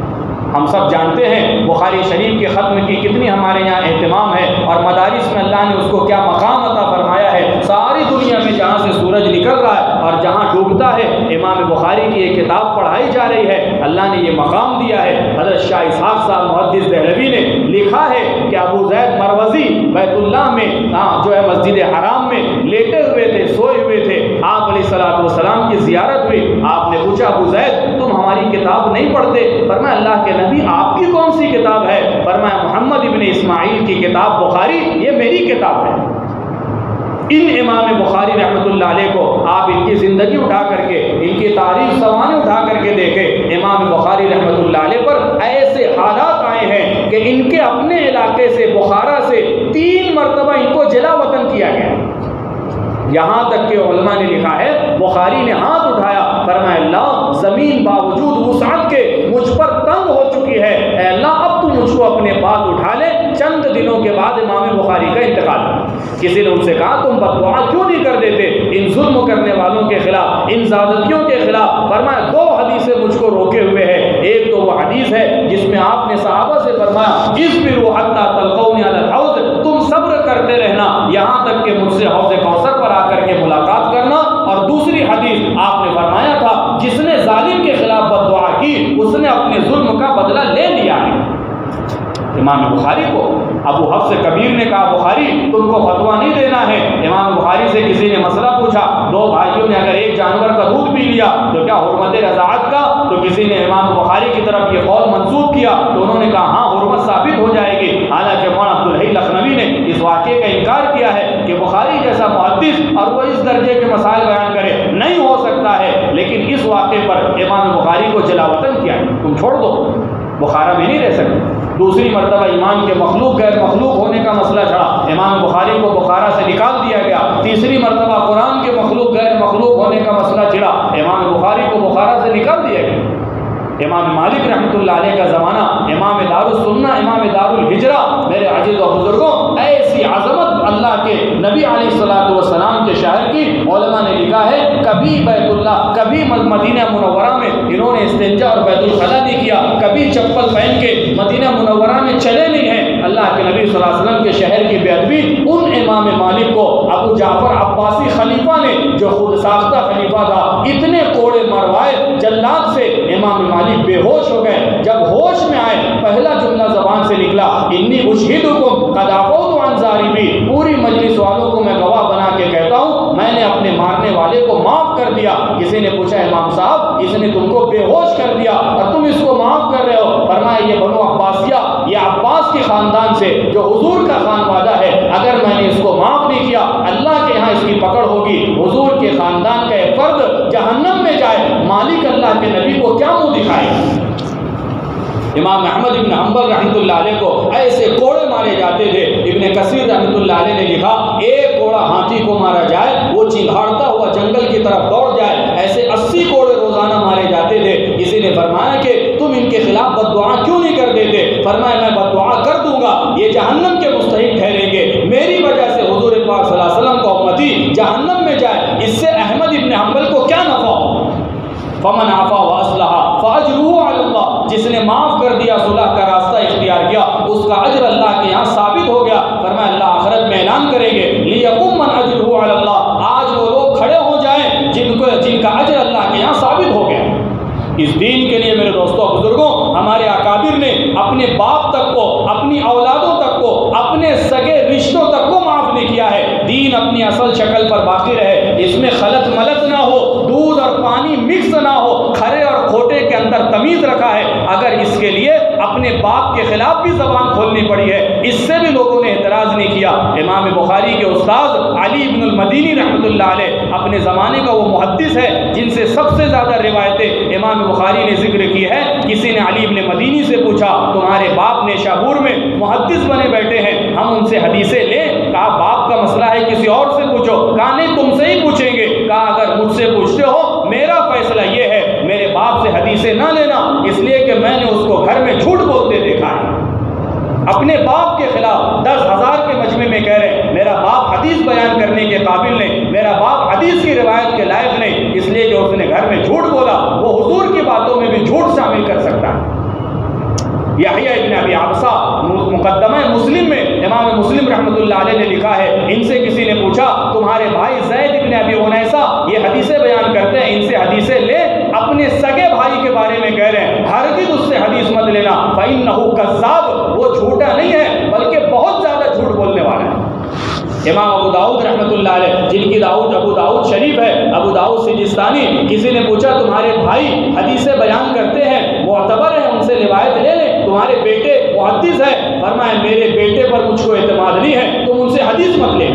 ہم سب جانتے ہیں بخاری شریف کے ختم کی کتنی ہمارے یہاں اہتمام ہے، اور مدارس میں اللہ نے اس کو کیا مقام عطا فرمایا ہے۔ ساری دنیا میں جہاں سے سورج نکل رہا ہے اور جہاں ڈوبتا ہے امام بخاری کی ایک کتاب پڑھائی جا رہی ہے، اللہ نے یہ مقام دیا ہے۔ حضرت شاہ اسحاق صاحب محدث دہلوی نے لکھا ہے کہ ابو زید مروزی بیت اللہ میں جو ہے مسجد حرام میں لیٹے ہوئے تھے، سوئے ہوئے تھے، آپ علیہ الصلوۃ والسلام کی زیارت ہوئی، آپ نے پوچھا ابو زید تم ہماری کتاب نہیں پڑھتے؟ فرمایا اللہ کے نبی آپ کی کون سی کتاب ہے؟ فرمایا محمد ابن اسماعیل کی کتاب بخاری، یہ میری کتاب ہے۔ ان امام بخاری رحمۃ اللہ علیہ کو آپ ان کی زندگی اٹھا کر کے، ان کی تاریخ سوانے اٹھا کر کے دیکھیں، امام بخاری رحمۃ اللہ علیہ پر ایسے حالات آئے ہیں کہ ان کے اپنے علاقے سے بخارا سے 3 مرتبہ ان کو جلا وطن کیا گیا، یہاں تک کہ علماء نے لکھا ہے بخاری نے ہاتھ اٹھایا، فرمایا اللہ زمین باوجود وسعت کے مجھ پر تنگ ہو چکی ہے، اے اللہ اب تو مجھ کو اپنے پاس اٹھا لے۔ چند دنوں کے بعد امام بخاری کا انتقال۔ کسی نے ان سے کہا تم بددعا کیوں نہیں کر دیتے ان ظلم کرنے والوں کے خلاف، ان زیادتیوں کے خلاف؟ فرمایا 2 حدیثیں مجھ کو روکے ہوئے ہیں، ایک تو وہ حدیث ہے جس میں آپ نے صحابہ سے فرمایا اصبروا حتی تلقونی علی الحوض، تم صبر کرتے رہنا یہاں تک کہ مجھ سے حوض کوثر پر آ کر کے ملاقات کرنا، اور دوسری حدیث آپ نے فرمایا تھا جس نے ظالم کے خلاف بددعا کی اس نے اپنے ظلم کا بدلہ لے لیا ہے۔ امام بخاری کو ابو حفص کبیر نے کہا بخاری تم کو فتویٰ نہیں دینا ہے۔ امام بخاری سے کسی نے مسئلہ پوچھا، 2 بھائیوں نے اگر ایک جانور کا دودھ پی لیا تو کیا حرمت رضاعت کا؟ تو کسی نے امام بخاری کی طرف یہ قول منسوب کیا تو انہوں نے کہا ہاں حرمت ثابت ہو جائے گی، حالانکہ مولانا عبدالحی لکھنوی نے اس واقعے کا انکار کیا ہے کہ بخاری جیسا محدث اور وہ اس درجے کے مسائل بیان کرے، نہیں ہو سکتا ہے، لیکن اس واقعے پر امام بخاری کو جلا وطن کیا ہے، تم چھوڑ دو، بخارا میں نہیں رہ سکتے۔ دوسری مرتبہ ایمان کے مخلوق غیر مخلوق ہونے کا مسئلہ چھڑا، امام بخاری کو بخارا سے نکال دیا گیا۔ تیسری مرتبہ قرآن کے مخلوق غیر مخلوق ہونے کا مسئلہ چھڑا، امام بخاری کو بخارا سے نکال دیا گیا۔ امام مالک رحمۃ اللہ علیہ کا زمانہ، امام دار السنہ، امام دار الہجرہ، میرے عزیز و بزرگوں ایسی عظمت اللہ کے نبی علیہ الصلوۃ والسلام کے شہر کی، علماء نے لکھا ہے کبھی بیت اللہ، کبھی مدینہ منورہ میں انہوں نے استنجا اور بیت الخلا نہیں کیا، کبھی چپل پہن کے مدینہ منورہ میں چلے نہیں ہیں۔ اللہ کے نبی صلی اللہ علیہ وسلم کے شہر کی بے ادبی ان امام مالک کو ابو جعفر عباسی خلیفہ نے جو خود ساختہ خلیفہ تھا اتنے کوڑے مروائے جلاد سے، امام مالک بے ہوش ہو گئے۔ جب ہوش میں آئے پہلا جملہ زبان سے نکلا انی اشہدکم قد عفوت عن ظالمی، پوری مجلس والوں کو میں گواہ بنا کے کہتا ہوں میں نے اپنے مارنے والے کو معاف کر دیا۔ کسی نے پوچھا امام صاحب اس نے تم کو بے ہوش کر دیا اور تم اس کو معاف کر رہے ہو؟ فرمایا یہ بنو عباسیہ، یہ عباس کے خاندان سے جو حضور کا خانوادہ ہے، اگر میں نے اس کو معاف نہیں کیا اللہ کے ہاں اس کی پکڑ ہوگی، حضور کے خاندان کا ایک فرد جہنم میں جائے، مالک اللہ کے نبی کو کیا منہ دکھائے؟ امام احمد ابن حنبل رحمۃ اللہ علیہ کو ایسے کوڑے مارے جاتے تھے، ابن کثیر رحمۃ اللہ علیہ نے لکھا ایک کوڑا ہاتھی کو مارا جائے وہ چنگھاڑتا ہوا جنگل کی طرف دوڑ جائے، ایسے 80 کوڑے روزانہ مارے جاتے تھے۔ کسی نے فرمایا کہ تم ان کے خلاف بد دعا کیوں نہیں کر دیتے؟ فرمایا میں بد دعا کر دوں گا، یہ جہنم کے مستحق ٹھہریں گے، جہنم میں جائے، اس سے احمد ابن حنبل کو کیا نفع ہو؟ فمن عفا واصلح فاجرہ علی اللہ، جس نے معاف کر دیا، صلح کا راستہ اختیار کیا، اس کا اجر اللہ کے یہاں ثابت ہو گیا۔ فرمایا اللہ آخرت میں اعلان کریں گے لیقم من اجرہ علی اللہ، آج وہ لوگ کھڑے ہو جائیں جن کا اجر اللہ کے یہاں ثابت ہو گیا۔ اس دین کے لیے میرے دوستوں بزرگوں، ہمارے اکابر نے اپنے باپ تک کو، اپنی اولادوں تک کو، اپنے سگے رشتوں تک کو معاف نہیں کیا ہے۔ دین اپنی اصل شکل پر باقی رہے، اس میں خلط ملط نہ ہو، دودھ اور پانی مکس نہ ہو، کھرے اور کھوٹے کے اندر تمیز رکھا ہے۔ اگر اس کے لیے اپنے باپ کے خلاف بھی زبان کھولنی پڑی ہے، اس سے بھی لوگوں نے اعتراض نہیں کیا۔ امام بخاری کے استاد علی بن المدینی رحمۃ اللہ علیہ اپنے زمانے کا وہ محدث ہے جن سے سب سے زیادہ روایتیں امام بخاری نے ذکر کی ہے۔ کسی نے علی بن مدینی سے پوچھا تمہارے باپ نیشابور میں محدث بنے بیٹھے ہیں، ہم ان سے حدیثیں لیں؟ کہا باپ کا مسئلہ ہے کسی اور سے پوچھو۔ کہا نہیں تم سے ہی پوچھیں گے۔ کہا اگر مجھ سے پوچھتے ہو میرا فیصلہ یہ ہے میرے باپ سے حدیثیں نہ لینا، اس لیے کہ میں نے اس کو گھر میں جھوٹ بولتے دیکھا ہے۔ اپنے باپ کے خلاف 10,000 کے مجمع میں کہہ رہے ہیں میرا باپ حدیث بیان کرنے کے قابل نہیں، میرا باپ حدیث کی روایت کے لائق نہیں، اس لیے کہ اس نے گھر میں جھوٹ بولا، وہ حضور کی باتوں میں بھی جھوٹ شامل کر سکتا ہے۔ یحییٰ ابن ابی عبسہ مقدمہ مسلم میں امام مسلم رحمۃ اللہ علیہ نے لکھا ہے، ان سے کسی نے پوچھا تمہارے بھائی زید ابن ابی عنیسہ یہ حدیثیں بیان کرتے ہیں، ان سے حدیثیں لے؟ اپنے سگے بھائی کے بارے میں کہہ رہے ہیں ہرگز اس سے حدیث مت لینا، فإنہ کذاب، وہ جھوٹا نہیں ہے بلکہ بہت زیادہ جھوٹ بولنے والا ہے۔ امام ابو داؤد رحمۃ اللہ علیہ جن کی ابو داؤد شریف ہے، ابو داؤد سجستانی، کسی نے پوچھا تمہارے بھائی حدیثیں بیان کرتے ہیں، معتبر ہیں، ان سے روایت لے لیں، تمہارے بیٹے محدث ہے، فرمایا میرے بیٹے پر مجھ کو اعتماد نہیں ہے، تم ان سے حدیث مت لیں۔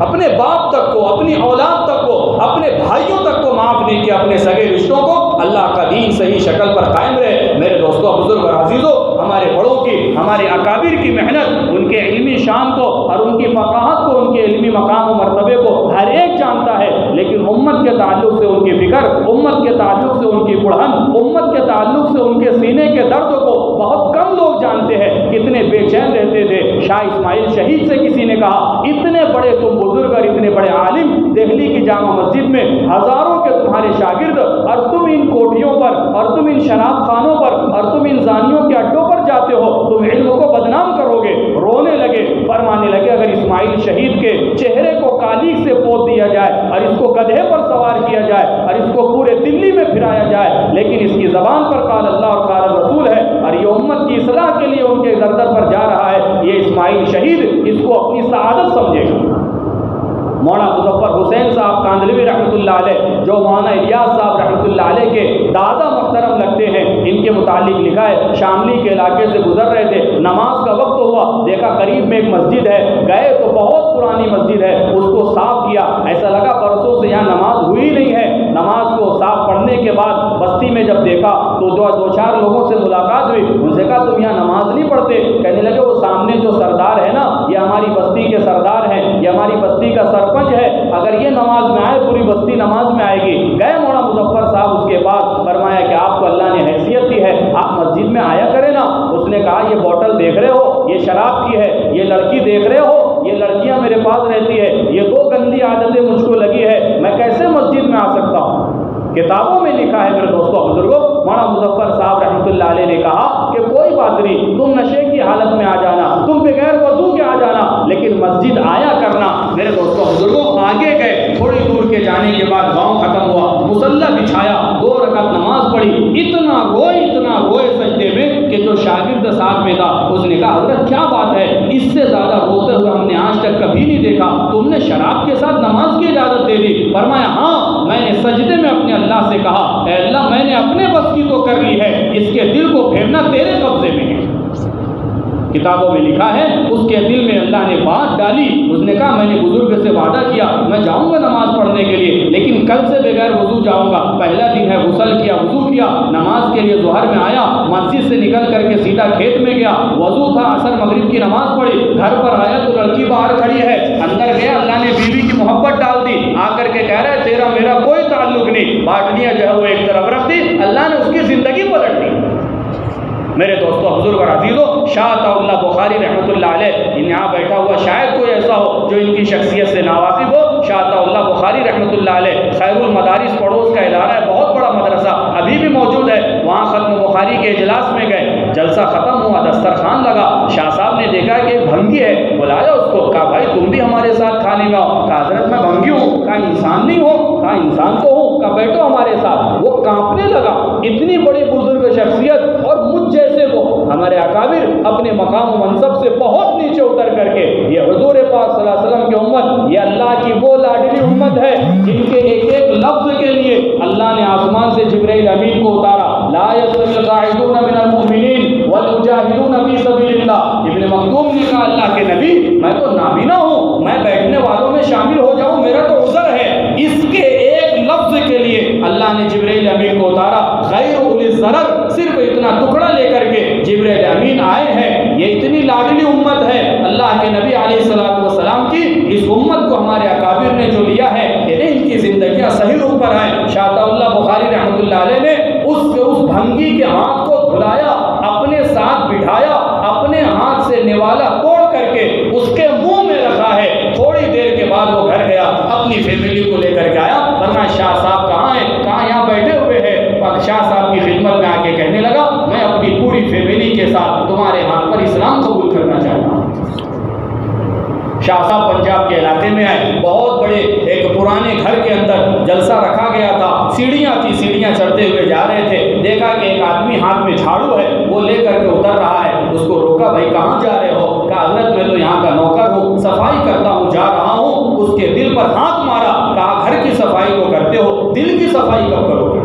اپنے باپ تک کو، اپنی اولاد تک کو، اپنے بھائیوں تک کو معاف نہیں کیا، اپنے سگے رشتوں کو۔ اللہ کا دین صحیح شکل پر قائم رہے۔ میرے دوستوں بزرگ اور عزیزوں، ہمارے بڑوں کی، ہمارے اکابر کی محنت، ان کے علمی شان کو اور ان کی فقاہت کو، ان کے علمی مقام و مرتبے کو ہر ایک جانتا ہے، لیکن امت کے تعلق سے ان کی فکر، امت کے تعلق سے ان کی بڑھن، امت کے تعلق سے ان کے سینے کے درد کو بہت کم لوگ جانتے ہیں۔ کتنے بے چین رہتے تھے۔ شاہ اسماعیل شہید سے کسی نے کہا اتنے بڑے تم بزرگ اور اتنے بڑے عالم، دہلی کی جامع مسجد میں ہزاروں کے تمہارے شاگرد، اور تم ان کوٹھیوں پر اور تم ان شراب خانوں پر اور تم ان زانیوں کے اڈوں پر جاتے ہو، تم علم کو بدنام کرو گے۔ رونے لگے، فرمانے لگے اگر اسماعیل شہید کے چہرے کو کالیک سے پوت دیا جائے اور اس کو گدھے پر سوار کیا جائے اور اس کو پورے دلی میں پھرایا جائے، لیکن اس کی زبان پر قال اللہ اور قال رسول ہے اور یہ امت کی اصلاح کے لیے ان کے در در پر جا رہا ہے، یہ اسماعیل شہید اس کو اپنی سعادت سمجھے گا۔ مولانا مظفر حسین صاحب کاندھلوی رحمۃ اللہ علیہ، جو مولانا الیاس صاحب رحمۃ اللہ علیہ کے دادا محترم لگتے ہیں، ان کے متعلق لکھا ہے شاملی کے علاقے سے گزر رہے تھے، نماز کا وقت ہوا، دیکھا قریب میں ایک مسجد ہے، گئے تو بہت پرانی مسجد ہے، اس کو صاف کیا، ایسا لگا برسوں سے یہاں نماز ہوئی نہیں ہے۔ نماز کو صاف پڑھنے کے بعد بستی میں جب دیکھا تو دو چار لوگوں سے ملاقات ہوئی، ان سے کہا تم یہاں نماز نہیں پڑھتے؟ کہنے لگے وہ سامنے جو سردار ہے نا، یہ ہماری بستی کے سردار ہیں، یہ ہماری بستی کا سرپنچ ہے، اگر یہ نماز میں آئے پوری بستی نماز میں آئے گی۔ گئے مولانا مظفر صاحب اس کے بعد، فرمایا کہ آپ کو اللہ نے حیثیت دی ہے، آپ مسجد میں آیا کرے نا۔ اس نے کہا یہ بوتل دیکھ رہے ہو یہ شراب کی ہے، یہ لڑکی دیکھ رہے ہو یہ لڑکیاں میرے پاس رہتی ہے، یہ دو گندی عادتیں مجھ کو لگی ہے، میں کیسے مسجد میں آ سکتا ہوں؟ کتابوں میں لکھا ہے میرے دوستوں بزرگوں، مولانا مظفر صاحب رحمۃ اللہ علیہ نے کہا کہ کوئی بات نہیں، تم نشے کی حالت میں آ جانا، تم بغیر وضو کے آ جانا، لیکن مسجد آیا کرنا۔ میرے دوستوں بزرگوں آگے گئے، تھوڑی دور کے جانے کے بعد گاؤں ختم ہوا، مصلی بچھایا، 2 رکعت نماز پڑھی، اتنا روئے سجدے میں کہ جو شاگرد ساتھ میں تھا اس نے کہا حضرت کیا بات ہے، اس سے زیادہ روتے ہوئے ہم نے آج تک کبھی نہیں دیکھا، تم نے شراب کے ساتھ نماز کی اجازت دے دی؟ فرمایا ہاں، میں نے سجدے میں اپنے اللہ سے کہا اے اللہ میں نے اپنے بس کی تو کر لی ہے، اس کے دل کو پھیرنا تیرے قبضے میں ہے۔ کتابوں میں لکھا ہے اس کے دل میں اللہ نے بات ڈالی، اس نے کہا میں نے بزرگ سے وعدہ کیا میں جاؤں گا نماز پڑھنے کے لیے، لیکن کل سے بغیر وضو جاؤں گا۔ پہلا دن ہے، غسل کیا، وضو کیا، نماز کے لیے ظہر میں آیا، مسجد سے نکل کر کے سیدھا کھیت میں گیا، وضو تھا، عصر مغرب کی نماز پڑھی، گھر پر آیا تو لڑکی باہر کھڑی ہے، اندر گیا، اللہ نے بیوی کی محبت ڈال دی، آ کر کے کہہ رہا ہے تیرا میرا کوئی تعلق نہیں، باٹلیاں جو ہے وہ ایک طرف رکھ دی، اللہ نے اس کی زندگی پلٹ دی۔ میرے دوستو بزرگ اور عزیزو، شاہ عطا اللہ بخاری رحمۃ اللہ علیہ یہاں بیٹھا ہوا شاید کوئی ایسا ہو جو ان کی شخصیت سے ناواقف ہو۔ شاہ عطا اللہ بخاری رحمۃ اللہ علیہ خیر المدارس پڑوس کا ادارہ ہے، بہت بڑا مدرسہ ابھی بھی موجود ہے، وہاں ختم بخاری کے اجلاس میں گئے، جلسہ ختم ہوا، دسترخوان لگا، شاہ صاحب نے دیکھا کہ بھنگی ہے، بلایا اس کو، کہا بھائی تم بھی ہمارے ساتھ کھانے میں آؤ۔ کہا حضرت میں بھنگی ہوں۔ کہا انسان نہیں ہو؟ کہا انسان تو ہوں۔ کہا بیٹھو ہمارے ساتھ۔ وہ کانپنے لگا، اتنی بڑی بزرگ شخصیت اور مجھ جیسے وہ ہمارے اکابر اپنے مقام و منصب سے بہت نیچے اتر کر کے، یہ حضور پاک صلی اللہ علیہ وسلم کی امت، یہ اللہ کی وہ لاڈلی امت ہے جن کے ایک ایک لفظ کے لیے اللہ نے آسمان سے جبرائیل امین کو اتارا۔ لا يستوي القاعدون من المؤمنین والمجاہدون فی سبیل اللہ۔ ابن مکتوم نے کہا اللہ کے نبی میں تو نابینا ہوں، میں بیٹھنے والوں میں شامل ہو جاؤں، میرا تو عذر ہے۔ اس کے ایک لفظ کے لیے اللہ نے جبرائیل امین کو اتارا، غیر اولی الضرر، صرف اتنا ٹکڑا لے کر کے جبرائیل امین آئے ہیں۔ یہ اتنی لاڈلی امت ہے اللہ کے نبی علیہ الصلوۃ والسلام کی، اس امت کو ہمارے اکابر نے جو لیا ہے، یعنی ان کی زندگیاں صحیح رخ پر آئیں۔ شاہ عطا اللہ بخاری رحمۃ اللہ علیہ نے اس بھنگی کے ہاتھ کو دھلایا، اپنے ساتھ بٹھایا، اپنے ہاتھ سے نوالا توڑ کر کے اس کے منہ میں رکھا ہے۔ تھوڑی دیر کے بعد وہ گھر گیا، اپنی فیملی کو لے کر کے آیا، فرمایا شاہ صاحب کہاں ہیں؟ کہاں یہاں بیٹھے ہوئے ہیں۔ شاہ صاحب کی خدمت میں آ کے کہنے لگا میں اپنی پوری فیملی کے ساتھ تمہارے ہاتھ پر اسلام قبول کرنا چاہتا ہوں۔ شاہ صاحب پنجاب کے علاقے میں آئے، بہت بڑے ایک پرانے گھر کے اندر جلسہ رکھا گیا تھا، سیڑھیاں تھی، سیڑھیاں چڑھتے ہوئے جا رہے تھے، دیکھا کہ ایک آدمی ہاتھ میں جھاڑو ہے، وہ لے کر کے اتر رہا ہے، اس کو روکا، بھائی کہاں جا رہے ہو؟ کہا حضرت میں تو یہاں کا نوکر ہوں، صفائی کرتا ہوں، جا رہا ہوں۔ اس کے دل پر ہاتھ مارا، کہا گھر کی صفائی کو کرتے ہو، دل کی صفائی کب کرو گے؟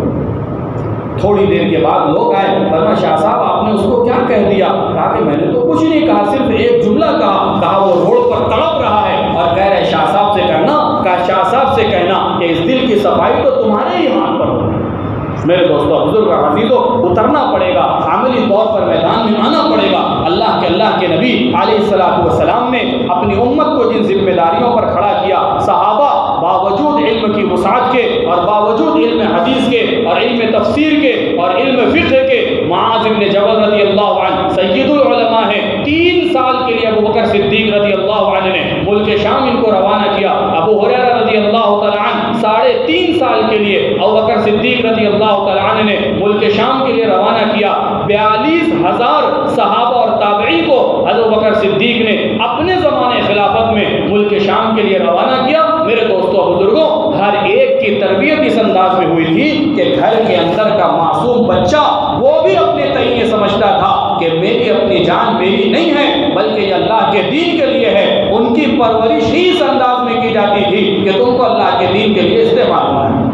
تھوڑی دیر کے بعد لوگ آئے، فرمایا شاہ صاحب آپ نے اس کو کیا کہہ دیا؟ کہا کہ میں نے تو کچھ نہیں کہا، صرف ایک جملہ کہا۔ کہا وہ روڈ پر تڑپ رہا ہے اور کہہ رہے شاہ صاحب سے کرنا، کہا شاہ صاحب سے کہنا کہ اس دل کی صفائی تو تمہارے ہی ہاتھ پر ہو۔ میرے دوستو بزرگ عزیزو، اترنا پڑے گا، عملی طور پر میدان میں آنا پڑے گا۔ اللہ کے نبی علیہ الصلوۃ والسلام نے اپنی امت کو جن ذمہ داریوں پر کھڑا کیا، صحابہ باوجود علم کی وسعت کے اور باوجود علم حدیث کے اور علم تفسیر کے اور علم فقہ کے، معاذ بن جبل رضی اللہ عنہ سید العلماء ہیں، 3 سال کے لیے ابو بکر صدیق رضی اللہ عنہ نے ملک شام ان کو روانہ کیا۔ ابو ہریرہ رضی اللہ تعالی عنہ 3.5 سال کے لیے ابو بکر صدیق رضی اللہ تعالی عنہ نے ملک شام کے لیے روانہ کیا۔ 42,000 صحابہ اور تابعین کو ابو بکر صدیق نے اپنے زمانے خلافت میں ملک شام کے لیے روانہ کیا۔ میرے دوستو بزرگوں، ہر ایک کی تربیت اس انداز میں ہوئی تھی کہ گھر کے اندر کا معصوم بچہ وہ بھی اپنے تئیں یہ سمجھتا تھا کہ میری اپنی جان میری نہیں ہے بلکہ یہ اللہ کے دین کے لیے ہے۔ ان کی پرورش ہی اس انداز میں کی جاتی تھی کہ تم کو اللہ کے دین کے لیے استعمال ہونا ہے۔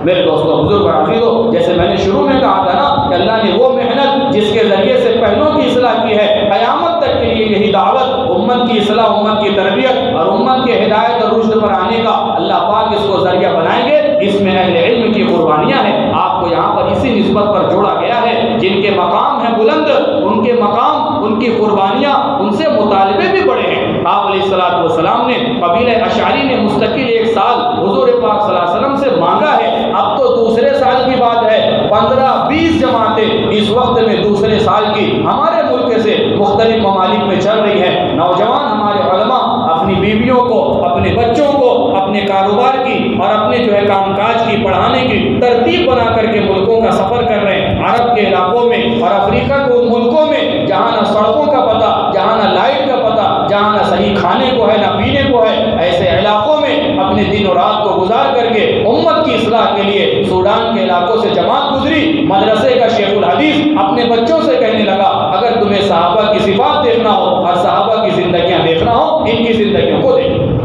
میرے دوستو بزرگ اور عزیزو، جیسے میں نے شروع میں کہا تھا نا کہ اللہ نے وہ محنت جس کے ذریعے سے پہلوں کی اصلاح کی ہے، قیامت تک کے لیے یہی دعوت، امت کی اصلاح، امت کی تربیت اور امت کے ہدایت اور رشد پر آنے کا اللہ پاک اس کو ذریعہ بنائیں گے۔ اس میں اہل علم کی قربانیاں ہیں، آپ کو یہاں پر اسی نسبت پر جوڑا گیا ہے، جن کے مقام ہیں بلند، ان کے مقام، ان کی قربانیاں، ان سے مطالبے بھی بڑے ہیں۔ آپ علیہ الصلوۃ والسلام نے قبیلہ اشعری نے مستقل 1 سال حضور پاک صلی اللہ علیہ وسلم سے مانگا ہے۔ اب تو دوسرے سال کی بات ہے، 15-20 جماعتیں اس وقت میں دوسرے سال کی ہمارے ملک سے مختلف ممالک میں چل رہی ہے۔ نوجوان ہمارے علماء اپنی بیویوں کو، اپنے بچوں کو، اپنے کاروبار کی اور اپنے کام کاج کی، پڑھانے کی ترتیب بنا کر کے ملکوں کا سفر کر رہے ہیں، عرب کے علاقوں میں اور افریقہ کے ملکوں میں، جہاں نہ سڑکوں کا پتہ، جہاں نہ لائٹ کا پتہ، جہاں نہ صحیح کھانے کو ہے نہ پینے کو ہے، ایسے علاقوں میں اپنے دن و رات کو گزار کر کے امت کی اصلاح کے لیے سوڈان کے علاقوں سے جماعت گزری۔ مدرسے کا شیخ الحدیث اپنے بچوں سے کہنے لگا اگر تمہیں صحابہ کی صفات دیکھنا ہو اور صحابہ کی زندگیاں دیکھنا ہو، ان کی زندگیوں کو دیکھو۔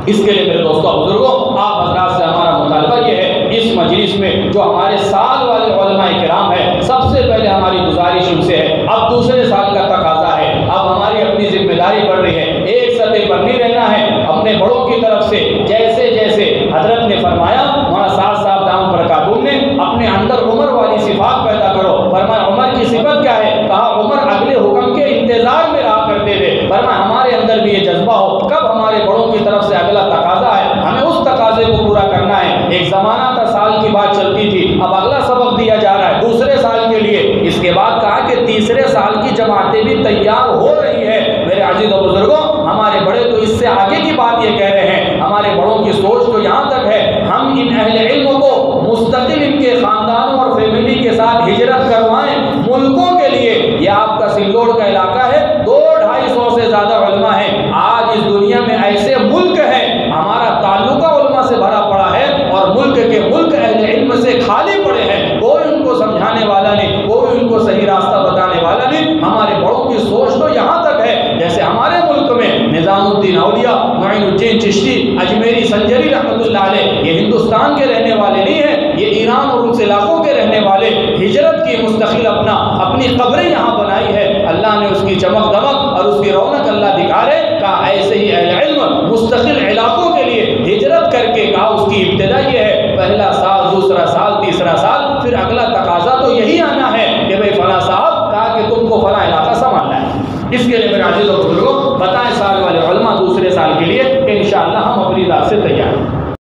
اس کے لیے میرے دوستو بزرگوں، آپ حضرات سے ہمارا مطالبہ یہ ہے، اس مجلس میں جو ہمارے سال والے علماء کرام ہیں، سب سے پہلے ہماری گزارش ان سے ہے، اب دوسرے سال کا تقاضا ہے، اب ہماری اپنی ذمہ داری بڑھ رہی ہے، ایک سطح پر نہیں رہنا ہے، اپنے بڑوں کی طرف سے جیسے جیسے حضرت نے فرمایا، مولانا صاحب دام برکاتہم نے اپنے اندر عمر والی صفات پیدا کرو۔ فرمایا عمر کی صفت کیا ہے؟ کہا عمر اگلے حکم کے انتظار میں رہا کرتے تھے۔ فرمایا ہمارے اندر بھی یہ جذبہ ہو، کب ہمارے بڑوں کی طرف سے اگلا تقاضا ہے، ہمیں اس تقاضے کو پورا کرنا ہے۔ ایک زمانہ تھا سال کی بات چلتی تھی، اب اگلا سبق دیا جا رہا ہے دوسرے سال کے لیے۔ اس کے بعد کہا کہ تیسرے سوچ تو یہاں تک ہے ہم ان اہل علم کو مستقل ان کے خاندانوں اور فیملی کے ساتھ ہجرت کروائیں ملکوں کے لیے. یہ آپ کا سنگوڑ کا علاقہ ہے, 200-250 سے زیادہ علماء ہیں. آج اس دنیا میں ایسے ملک ہیں, ہمارا تعلقہ علماء سے بھرا پڑا ہے اور ملک کے ملک اہل علم سے خالی پڑے ہیں. کوئی ان کو سمجھانے والا نہیں, کوئی ان کو صحیح راستہ بتانے والا نہیں. ہمارے بڑوں کی سوچ تو یہاں تک ہے جیسے ہمارے ملک میں نظام الدین اولیاء, معین الدین چشتی, اجمیری سنجری رحمۃ اللہ علیہ, یہ ہندوستان کے رہنے والے نہیں ہیں, یہ ایران اور اس علاقوں کے رہنے والے, ہجرت کی مستقل اپنی قبریں یہاں بنائی ہے. اللہ نے اس کی چمک دمک اور اس کی رونق اللہ دکھا رہے. کہا ایسے ہی اہل علم مستقل علاقوں کے لیے ہجرت کر کے, کہا اس کی ابتدا یہ ہے, پہلا